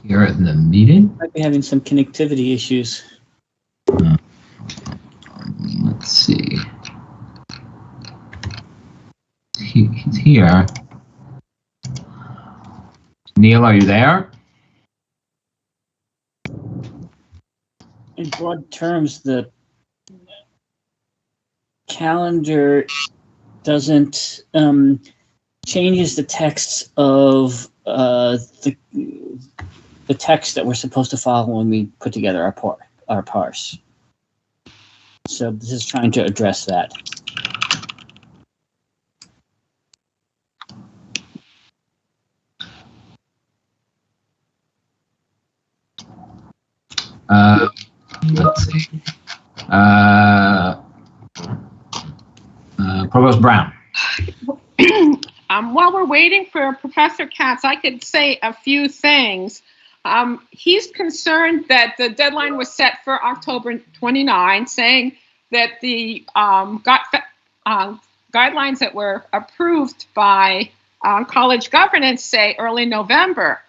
Here in the meeting. Might be having some connectivity issues. Let's see. He's here. Neil, are you there? In broad terms, the calendar doesn't changes the text of the text that we're supposed to follow when we put together our parse. So this is trying to address that. Let's see. Provost Brown. While we're waiting for Professor Katz, I could say a few things. He's concerned that the deadline was set for October 29, saying that the guidelines that were approved by college governance say early November.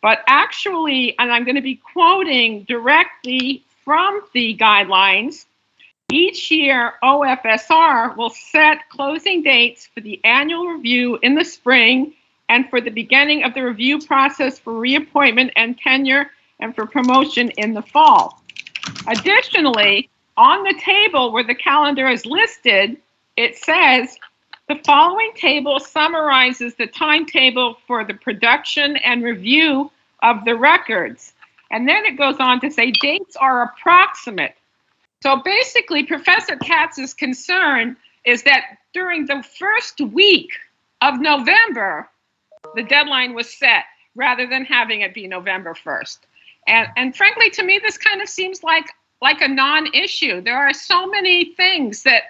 But actually, and I'm going to be quoting directly from the guidelines, each year OFSR will set closing dates for the annual review in the spring and for the beginning of the review process for reappointment and tenure and for promotion in the fall. Additionally, on the table where the calendar is listed, it says the following table summarizes the timetable for the production and review of the records. And then it goes on to say dates are approximate. So basically, Professor Katz's concern is that during the first week of November, the deadline was set rather than having it be November 1st. And frankly, to me, this kind of seems like a non-issue. There are so many things that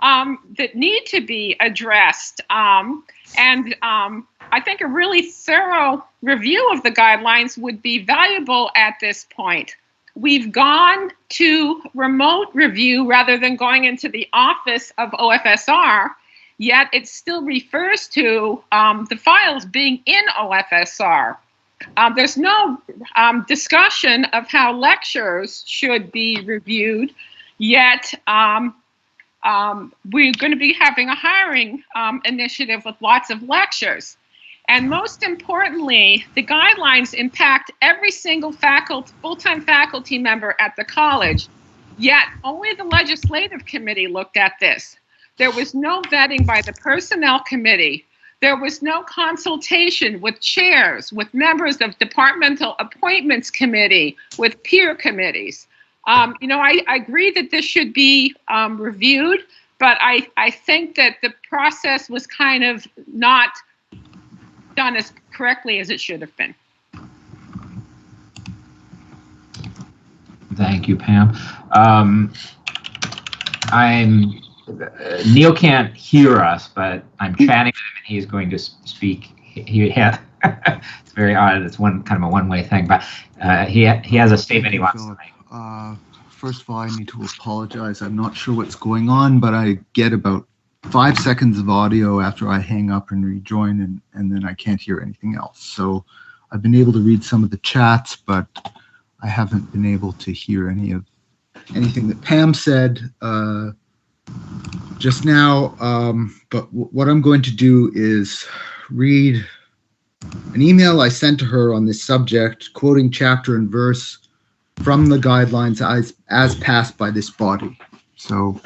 that need to be addressed. I think a really thorough review of the guidelines would be valuable at this point. We've gone to remote review rather than going into the office of OFSR, yet it still refers to the files being in OFSR. There's no discussion of how lectures should be reviewed, yet we're going to be having a hiring initiative with lots of lectures. And most importantly, the guidelines impact every single full-time faculty member at the college, yet only the legislative committee looked at this. There was no vetting by the Personnel Committee. There was no consultation with chairs, with members of Departmental Appointments Committee, with peer committees. I agree that this should be reviewed, but I think that the process was kind of not done as correctly as it should have been. Thank you, Pam. Neil can't hear us, but I'm chatting with him and he's going to speak. It's very odd. It's kind of a one-way thing, but he has a statement he wants to make. First of all, I need to apologize. I'm not sure what's going on, but I get about 5 seconds of audio after I hang up and rejoin, and then I can't hear anything else. So I've been able to read some of the chats, but I haven't been able to hear anything that Pam said just now. But what I'm going to do is read an email I sent to her on this subject, quoting chapter and verse from the guidelines as passed by this body. So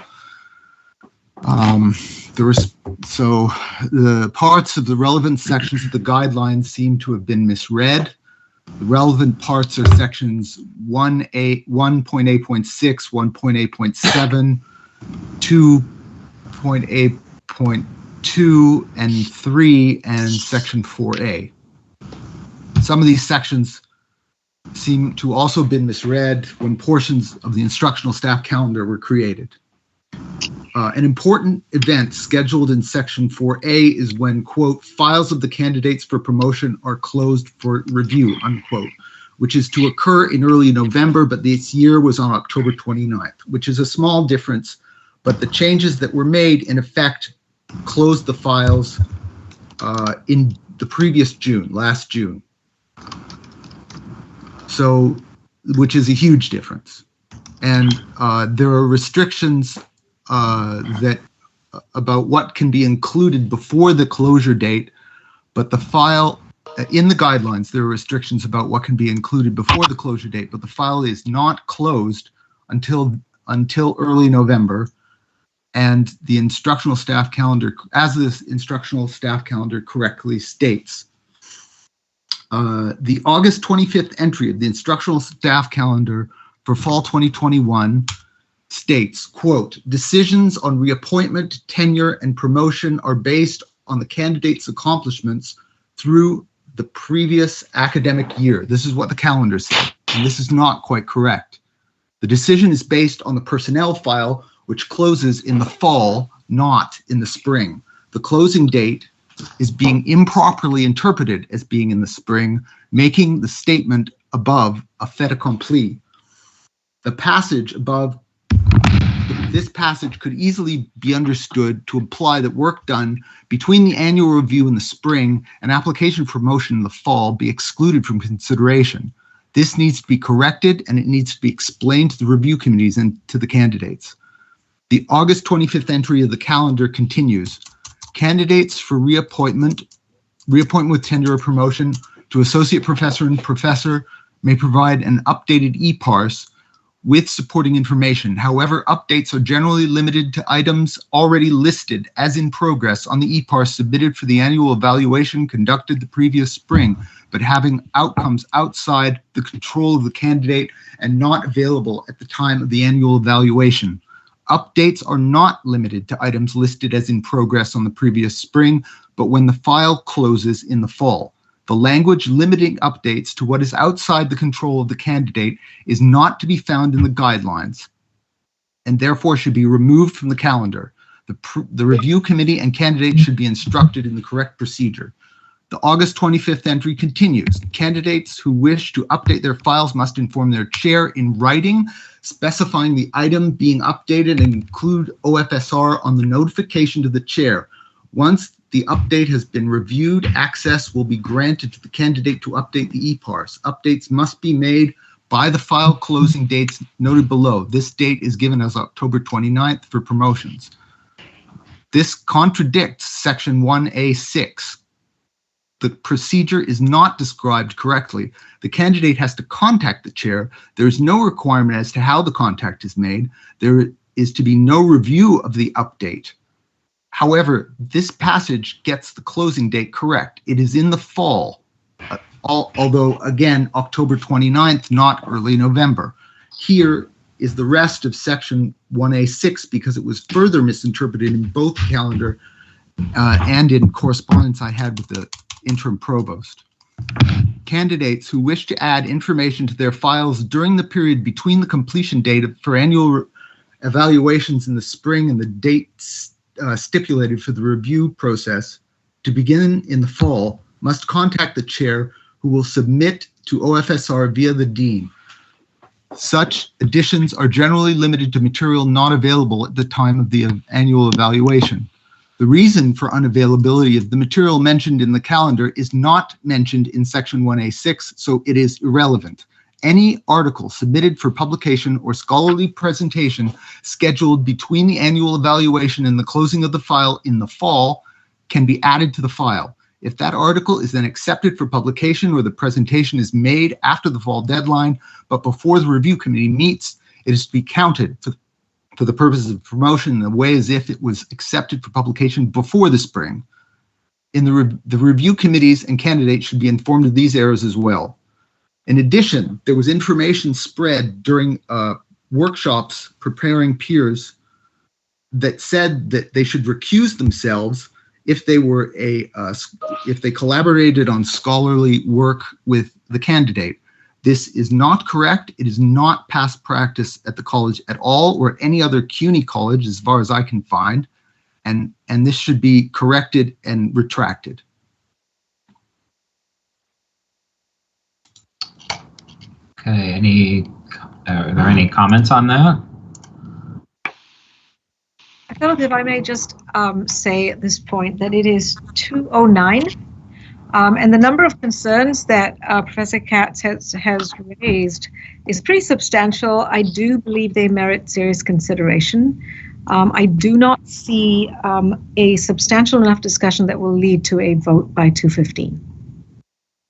the parts of the relevant sections of the guidelines seem to have been misread. The relevant parts are sections 1.8.6, 1.8.7, 2.8.2, and 3, and section 4A. Some of these sections seem to also have been misread when portions of the instructional staff calendar were created. An important event scheduled in section 4A is when, quote, files of the candidates for promotion are closed for review, unquote, which is to occur in early November, but this year was on October 29th, which is a small difference, but the changes that were made in effect closed the files in the previous June, last June. So, which is a huge difference. And there are restrictions about what can be included before the closure date, but the file in the guidelines, there are restrictions about what can be included before the closure date, but the file is not closed until early November. And the instructional staff calendar, as this instructional staff calendar correctly states, the August 25th entry of the instructional staff calendar for fall 2021 states, quote, decisions on reappointment, tenure, and promotion are based on the candidate's accomplishments through the previous academic year. This is what the calendar said, and this is not quite correct. The decision is based on the personnel file, which closes in the fall, not in the spring. The closing date is being improperly interpreted as being in the spring, making the statement above a fait accompli. The passage above, this passage could easily be understood to imply that work done between the annual review in the spring and application for promotion in the fall be excluded from consideration. This needs to be corrected, and it needs to be explained to the review committees and to the candidates. The August 25th entry of the calendar continues. Candidates for reappointment with tenure or promotion to associate professor and professor may provide an updated e-parse with supporting information. However, updates are generally limited to items already listed as in progress on the e-parse submitted for the annual evaluation conducted the previous spring, but having outcomes outside the control of the candidate and not available at the time of the annual evaluation. Updates are not limited to items listed as in progress on the previous spring, but when the file closes in the fall. The language limiting updates to what is outside the control of the candidate is not to be found in the guidelines and therefore should be removed from the calendar. The review committee and candidates should be instructed in the correct procedure. The August 25th entry continues. Candidates who wish to update their files must inform their chair in writing, specifying the item being updated and include OFSR on the notification to the chair. Once the update has been reviewed, access will be granted to the candidate to update the e-parse. Updates must be made by the file closing dates noted below. This date is given as October 29th for promotions. This contradicts section 1A6. The procedure is not described correctly. The candidate has to contact the chair. There is no requirement as to how the contact is made. There is to be no review of the update. However, this passage gets the closing date correct. It is in the fall, although again, October 29th, not early November. Here is the rest of section 1A6 because it was further misinterpreted in both the calendar and in correspondence I had with the interim provost. Candidates who wish to add information to their files during the period between the completion date for annual evaluations in the spring and the dates stipulated for the review process to begin in the fall must contact the chair, who will submit to OFSR via the dean. Such additions are generally limited to material not available at the time of the annual evaluation. The reason for unavailability of the material mentioned in the calendar is not mentioned in section 1A6, so it is irrelevant. Any article submitted for publication or scholarly presentation scheduled between the annual evaluation and the closing of the file in the fall can be added to the file. If that article is then accepted for publication or the presentation is made after the fall deadline, but before the review committee meets, it is to be counted for the purposes of promotion in the way as if it was accepted for publication before the spring. In the review committees and candidates should be informed of these errors as well. In addition, there was information spread during workshops preparing peers that said that they should recuse themselves if they were if they collaborated on scholarly work with the candidate. This is not correct. It is not past practice at the college at all, or at any other CUNY college as far as I can find, and this should be corrected and retracted. Okay, are there any comments on that? I thought, if I may just say at this point that it is 2:09, and the number of concerns that Professor Katz has raised is pretty substantial. I do believe they merit serious consideration. I do not see a substantial enough discussion that will lead to a vote by 2:15.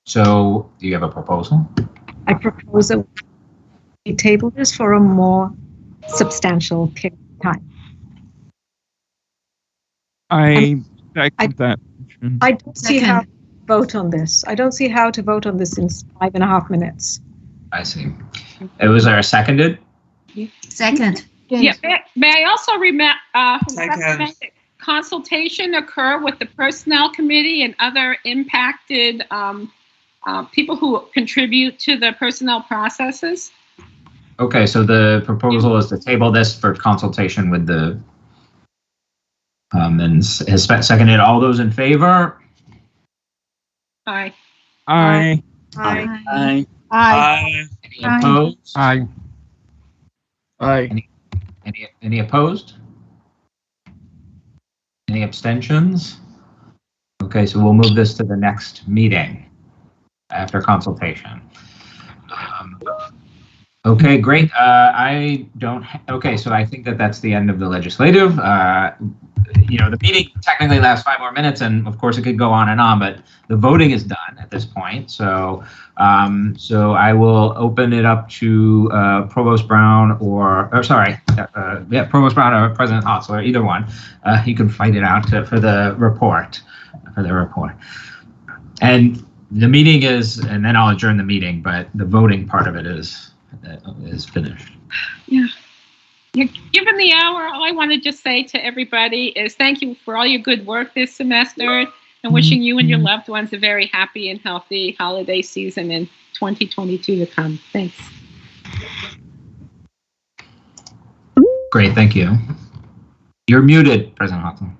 So, do you have a proposal? I propose that we table this for a more substantial period of time. I second that. I don't see how to vote on this. I don't see how to vote on this in 5.5 minutes. I see. Was there a seconded? Second. Yeah. May I also recommend that consultation occur with the personnel committee and other impacted people who contribute to the personnel processes? Okay, so the proposal is to table this for consultation with the and has seconded. All those in favor? Aye. Aye. Aye. Aye. Aye. Any opposed? Aye. Aye. Any opposed? Any abstentions? Okay, so we'll move this to the next meeting after consultation. Okay, great. Okay, so I think that's the end of the legislative. The meeting technically lasts 5 more minutes, and of course it could go on and on, but the voting is done at this point. So, I will open it up to Provost Brown Provost Brown or President Hotzler, either one. You can fight it out for the report. And the meeting is, and then I'll adjourn the meeting, but the voting part of it is finished. Yeah. Given the hour, all I want to just say to everybody is thank you for all your good work this semester, and wishing you and your loved ones a very happy and healthy holiday season in 2022 to come. Thanks. Great, thank you. You're muted, President Hotzler.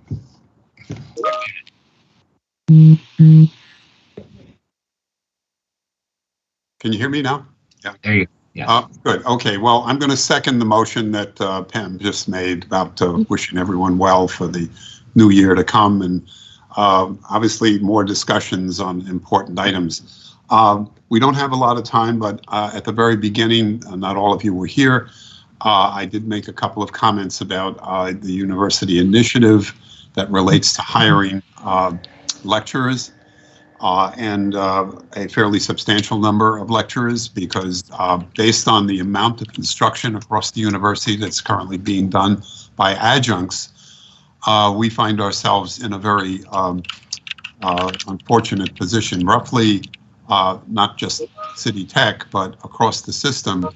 Can you hear me now? Yeah. There you go. Yeah. Good. Okay. Well, I'm going to second the motion that Pam just made about wishing everyone well for the new year to come, and obviously more discussions on important items. We don't have a lot of time, but at the very beginning, not all of you were here. I did make a couple of comments about the university initiative that relates to hiring lecturers. And a fairly substantial number of lecturers, because based on the amount of instruction across the university that's currently being done by adjuncts, we find ourselves in a very unfortunate position. Roughly, not just City Tech, but across the system,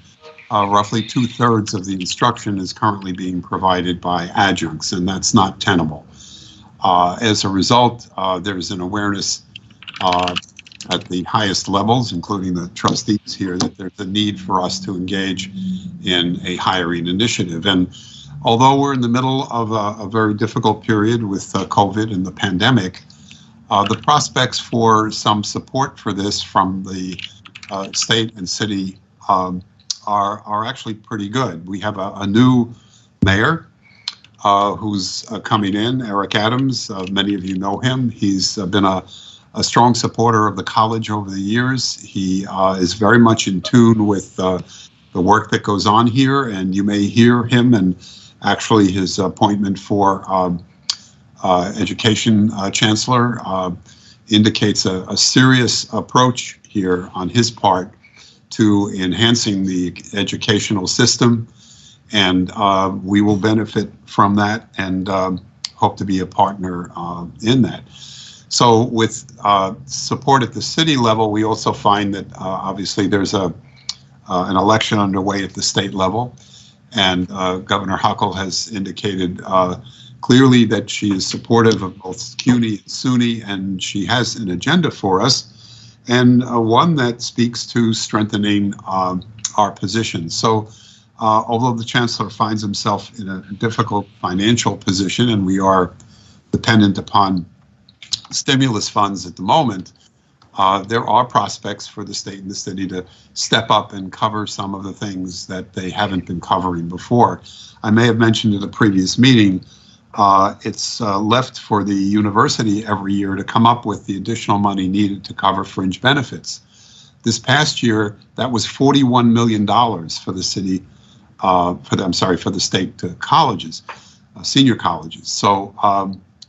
roughly 2/3 of the instruction is currently being provided by adjuncts, and that's not tenable. As a result, there's an awareness at the highest levels, including the trustees here, that there's a need for us to engage in a hiring initiative. And although we're in the middle of a very difficult period with COVID and the pandemic, the prospects for some support for this from the state and city are actually pretty good. We have a new mayor who's coming in, Eric Adams. Many of you know him. He's been a strong supporter of the college over the years. He is very much in tune with the work that goes on here, and you may hear him, and actually his appointment for education chancellor indicates a serious approach here on his part to enhancing the educational system, and we will benefit from that and hope to be a partner in that. So with support at the city level, we also find that obviously there's an election underway at the state level, and Governor Hochul has indicated clearly that she is supportive of both CUNY and SUNY, and she has an agenda for us, and one that speaks to strengthening our position. So although the chancellor finds himself in a difficult financial position, and we are dependent upon stimulus funds at the moment, there are prospects for the state and the city to step up and cover some of the things that they haven't been covering before. I may have mentioned in a previous meeting, it's left for the university every year to come up with the additional money needed to cover fringe benefits. This past year, that was $41 million for the city, for the state colleges, senior colleges. So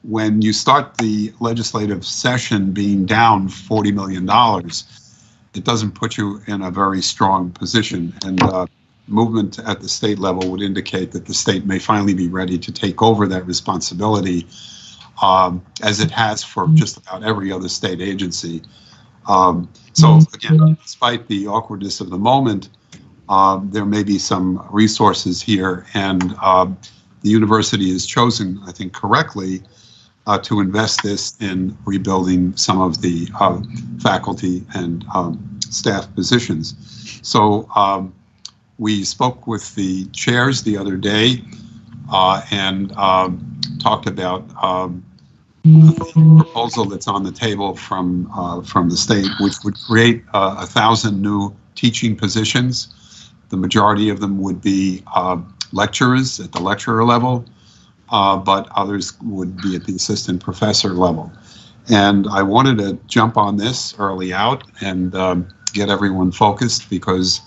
when you start the legislative session being down $40 million, it doesn't put you in a very strong position. And movement at the state level would indicate that the state may finally be ready to take over that responsibility, as it has for just about every other state agency. So again, despite the awkwardness of the moment, there may be some resources here, and the university has chosen, I think correctly, to invest this in rebuilding some of the faculty and staff positions. So we spoke with the chairs the other day and talked about the proposal that's on the table from the state, which would create 1,000 new teaching positions. The majority of them would be lecturers at the lecturer level, but others would be at the assistant professor level. And I wanted to jump on this early out and get everyone focused, because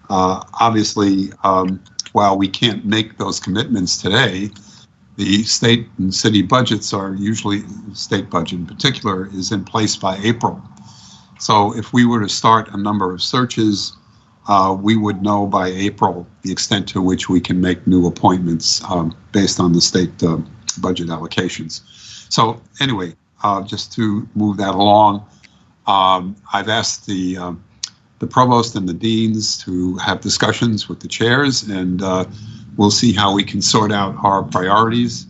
obviously, while we can't make those commitments today, the state and city budgets are usually, state budget in particular, is in place by April. So if we were to start a number of searches, we would know by April the extent to which we can make new appointments based on the state budget allocations. So anyway, just to move that along, I've asked the provost and the deans to have discussions with the chairs, and we'll see how we can sort out our priorities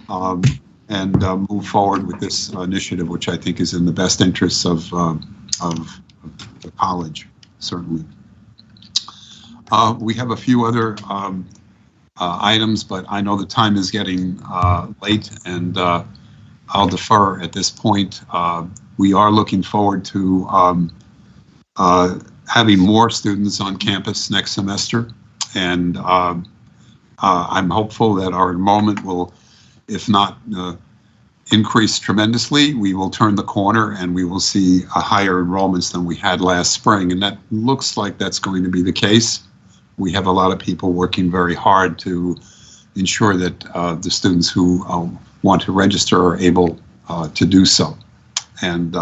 and move forward with this initiative, which I think is in the best interests of the college, certainly. We have a few other items, but I know the time is getting late, and I'll defer at this point. We are looking forward to having more students on campus next semester, and I'm hopeful that our enrollment will, if not increase tremendously, we will turn the corner and we will see higher enrollments than we had last spring, and that looks like that's going to be the case. We have a lot of people working very hard to ensure that the students who want to register are able to do so. And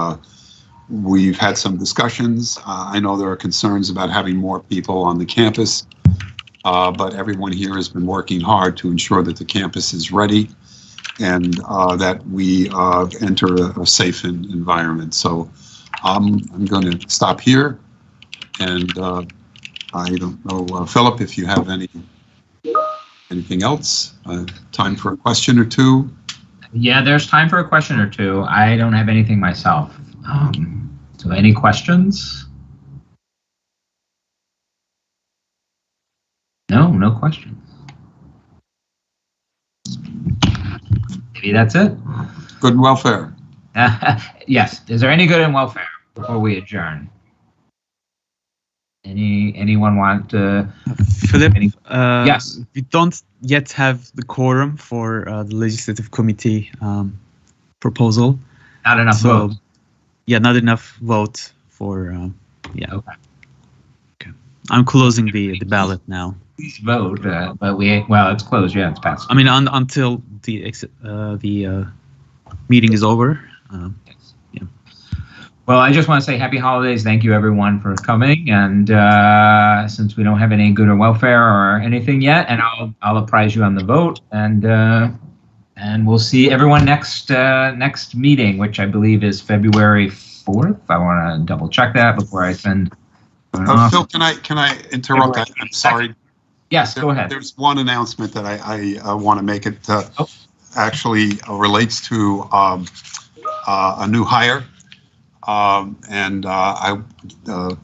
we've had some discussions. I know there are concerns about having more people on the campus, but everyone here has been working hard to ensure that the campus is ready. and that we enter a safe environment. So I'm going to stop here, and I don't know, Philip, if you have anything else. Time for a question or two. Yeah, there's time for a question or two. I don't have anything myself. So any questions? No questions. Maybe that's it. Good and welfare. Yes. Is there any good in welfare before we adjourn? Anyone want to? Philip, yes. We don't yet have the quorum for the legislative committee proposal. Not enough votes. Yeah, not enough vote for. Yeah. Okay. I'm closing the ballot now. Please vote, but it's closed. Yeah, it's passed. I mean, until the meeting is over. Yeah. Well, I just want to say happy holidays. Thank you, everyone, for coming. And since we don't have any good or welfare or anything yet, and I'll apprise you on the vote. And we'll see everyone next meeting, which I believe is February 4th. I want to double check that before I send. Phil, can I interrupt? I'm sorry. Yes, go ahead. There's one announcement that I want to make. It actually relates to a new hire. And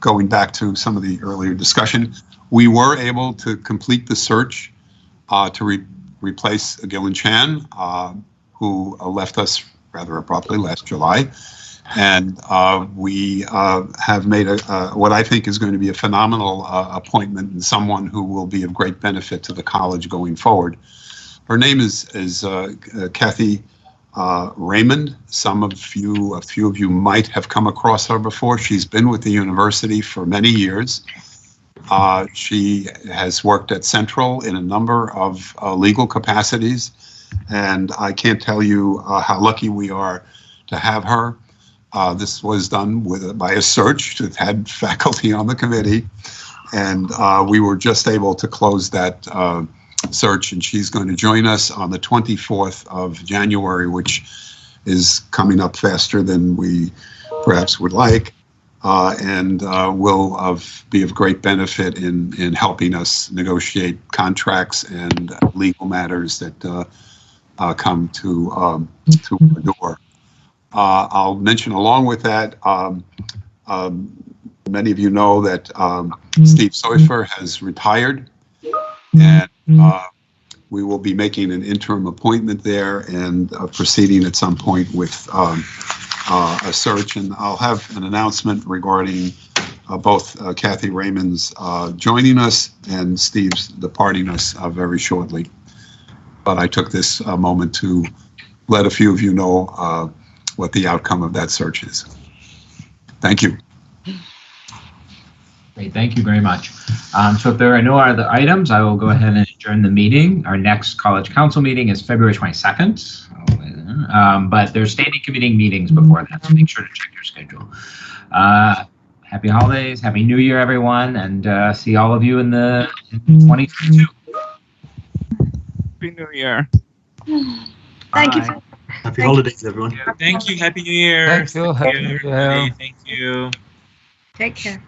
going back to some of the earlier discussion, we were able to complete the search to replace Gillian Chan, who left us rather abruptly last July. And we have made what I think is going to be a phenomenal appointment, and someone who will be of great benefit to the college going forward. Her name is Kathy Raymond. A few of you might have come across her before. She's been with the university for many years. She has worked at Central in a number of legal capacities, and I can't tell you how lucky we are to have her. This was done by a search that had faculty on the committee, and we were just able to close that search, and she's going to join us on the 24th of January, which is coming up faster than we perhaps would like, and will be of great benefit in helping us negotiate contracts and legal matters that come to our door. I'll mention along with that, many of you know that Steve Seufer has retired, and we will be making an interim appointment there and proceeding at some point with a search. And I'll have an announcement regarding both Kathy Raymond's joining us and Steve's departing us very shortly. But I took this moment to let a few of you know what the outcome of that search is. Thank you. Great, thank you very much. So if there are no other items, I will go ahead and adjourn the meeting. Our next College Council meeting is February 22nd, but there's standing committee meetings before that, so make sure to check your schedule. Happy holidays, Happy New Year, everyone, and see all of you in the 2022. Happy New Year. Thank you. Happy holidays, everyone. Thank you. Happy New Year. Thank you. Happy New Year. Thank you. Take care.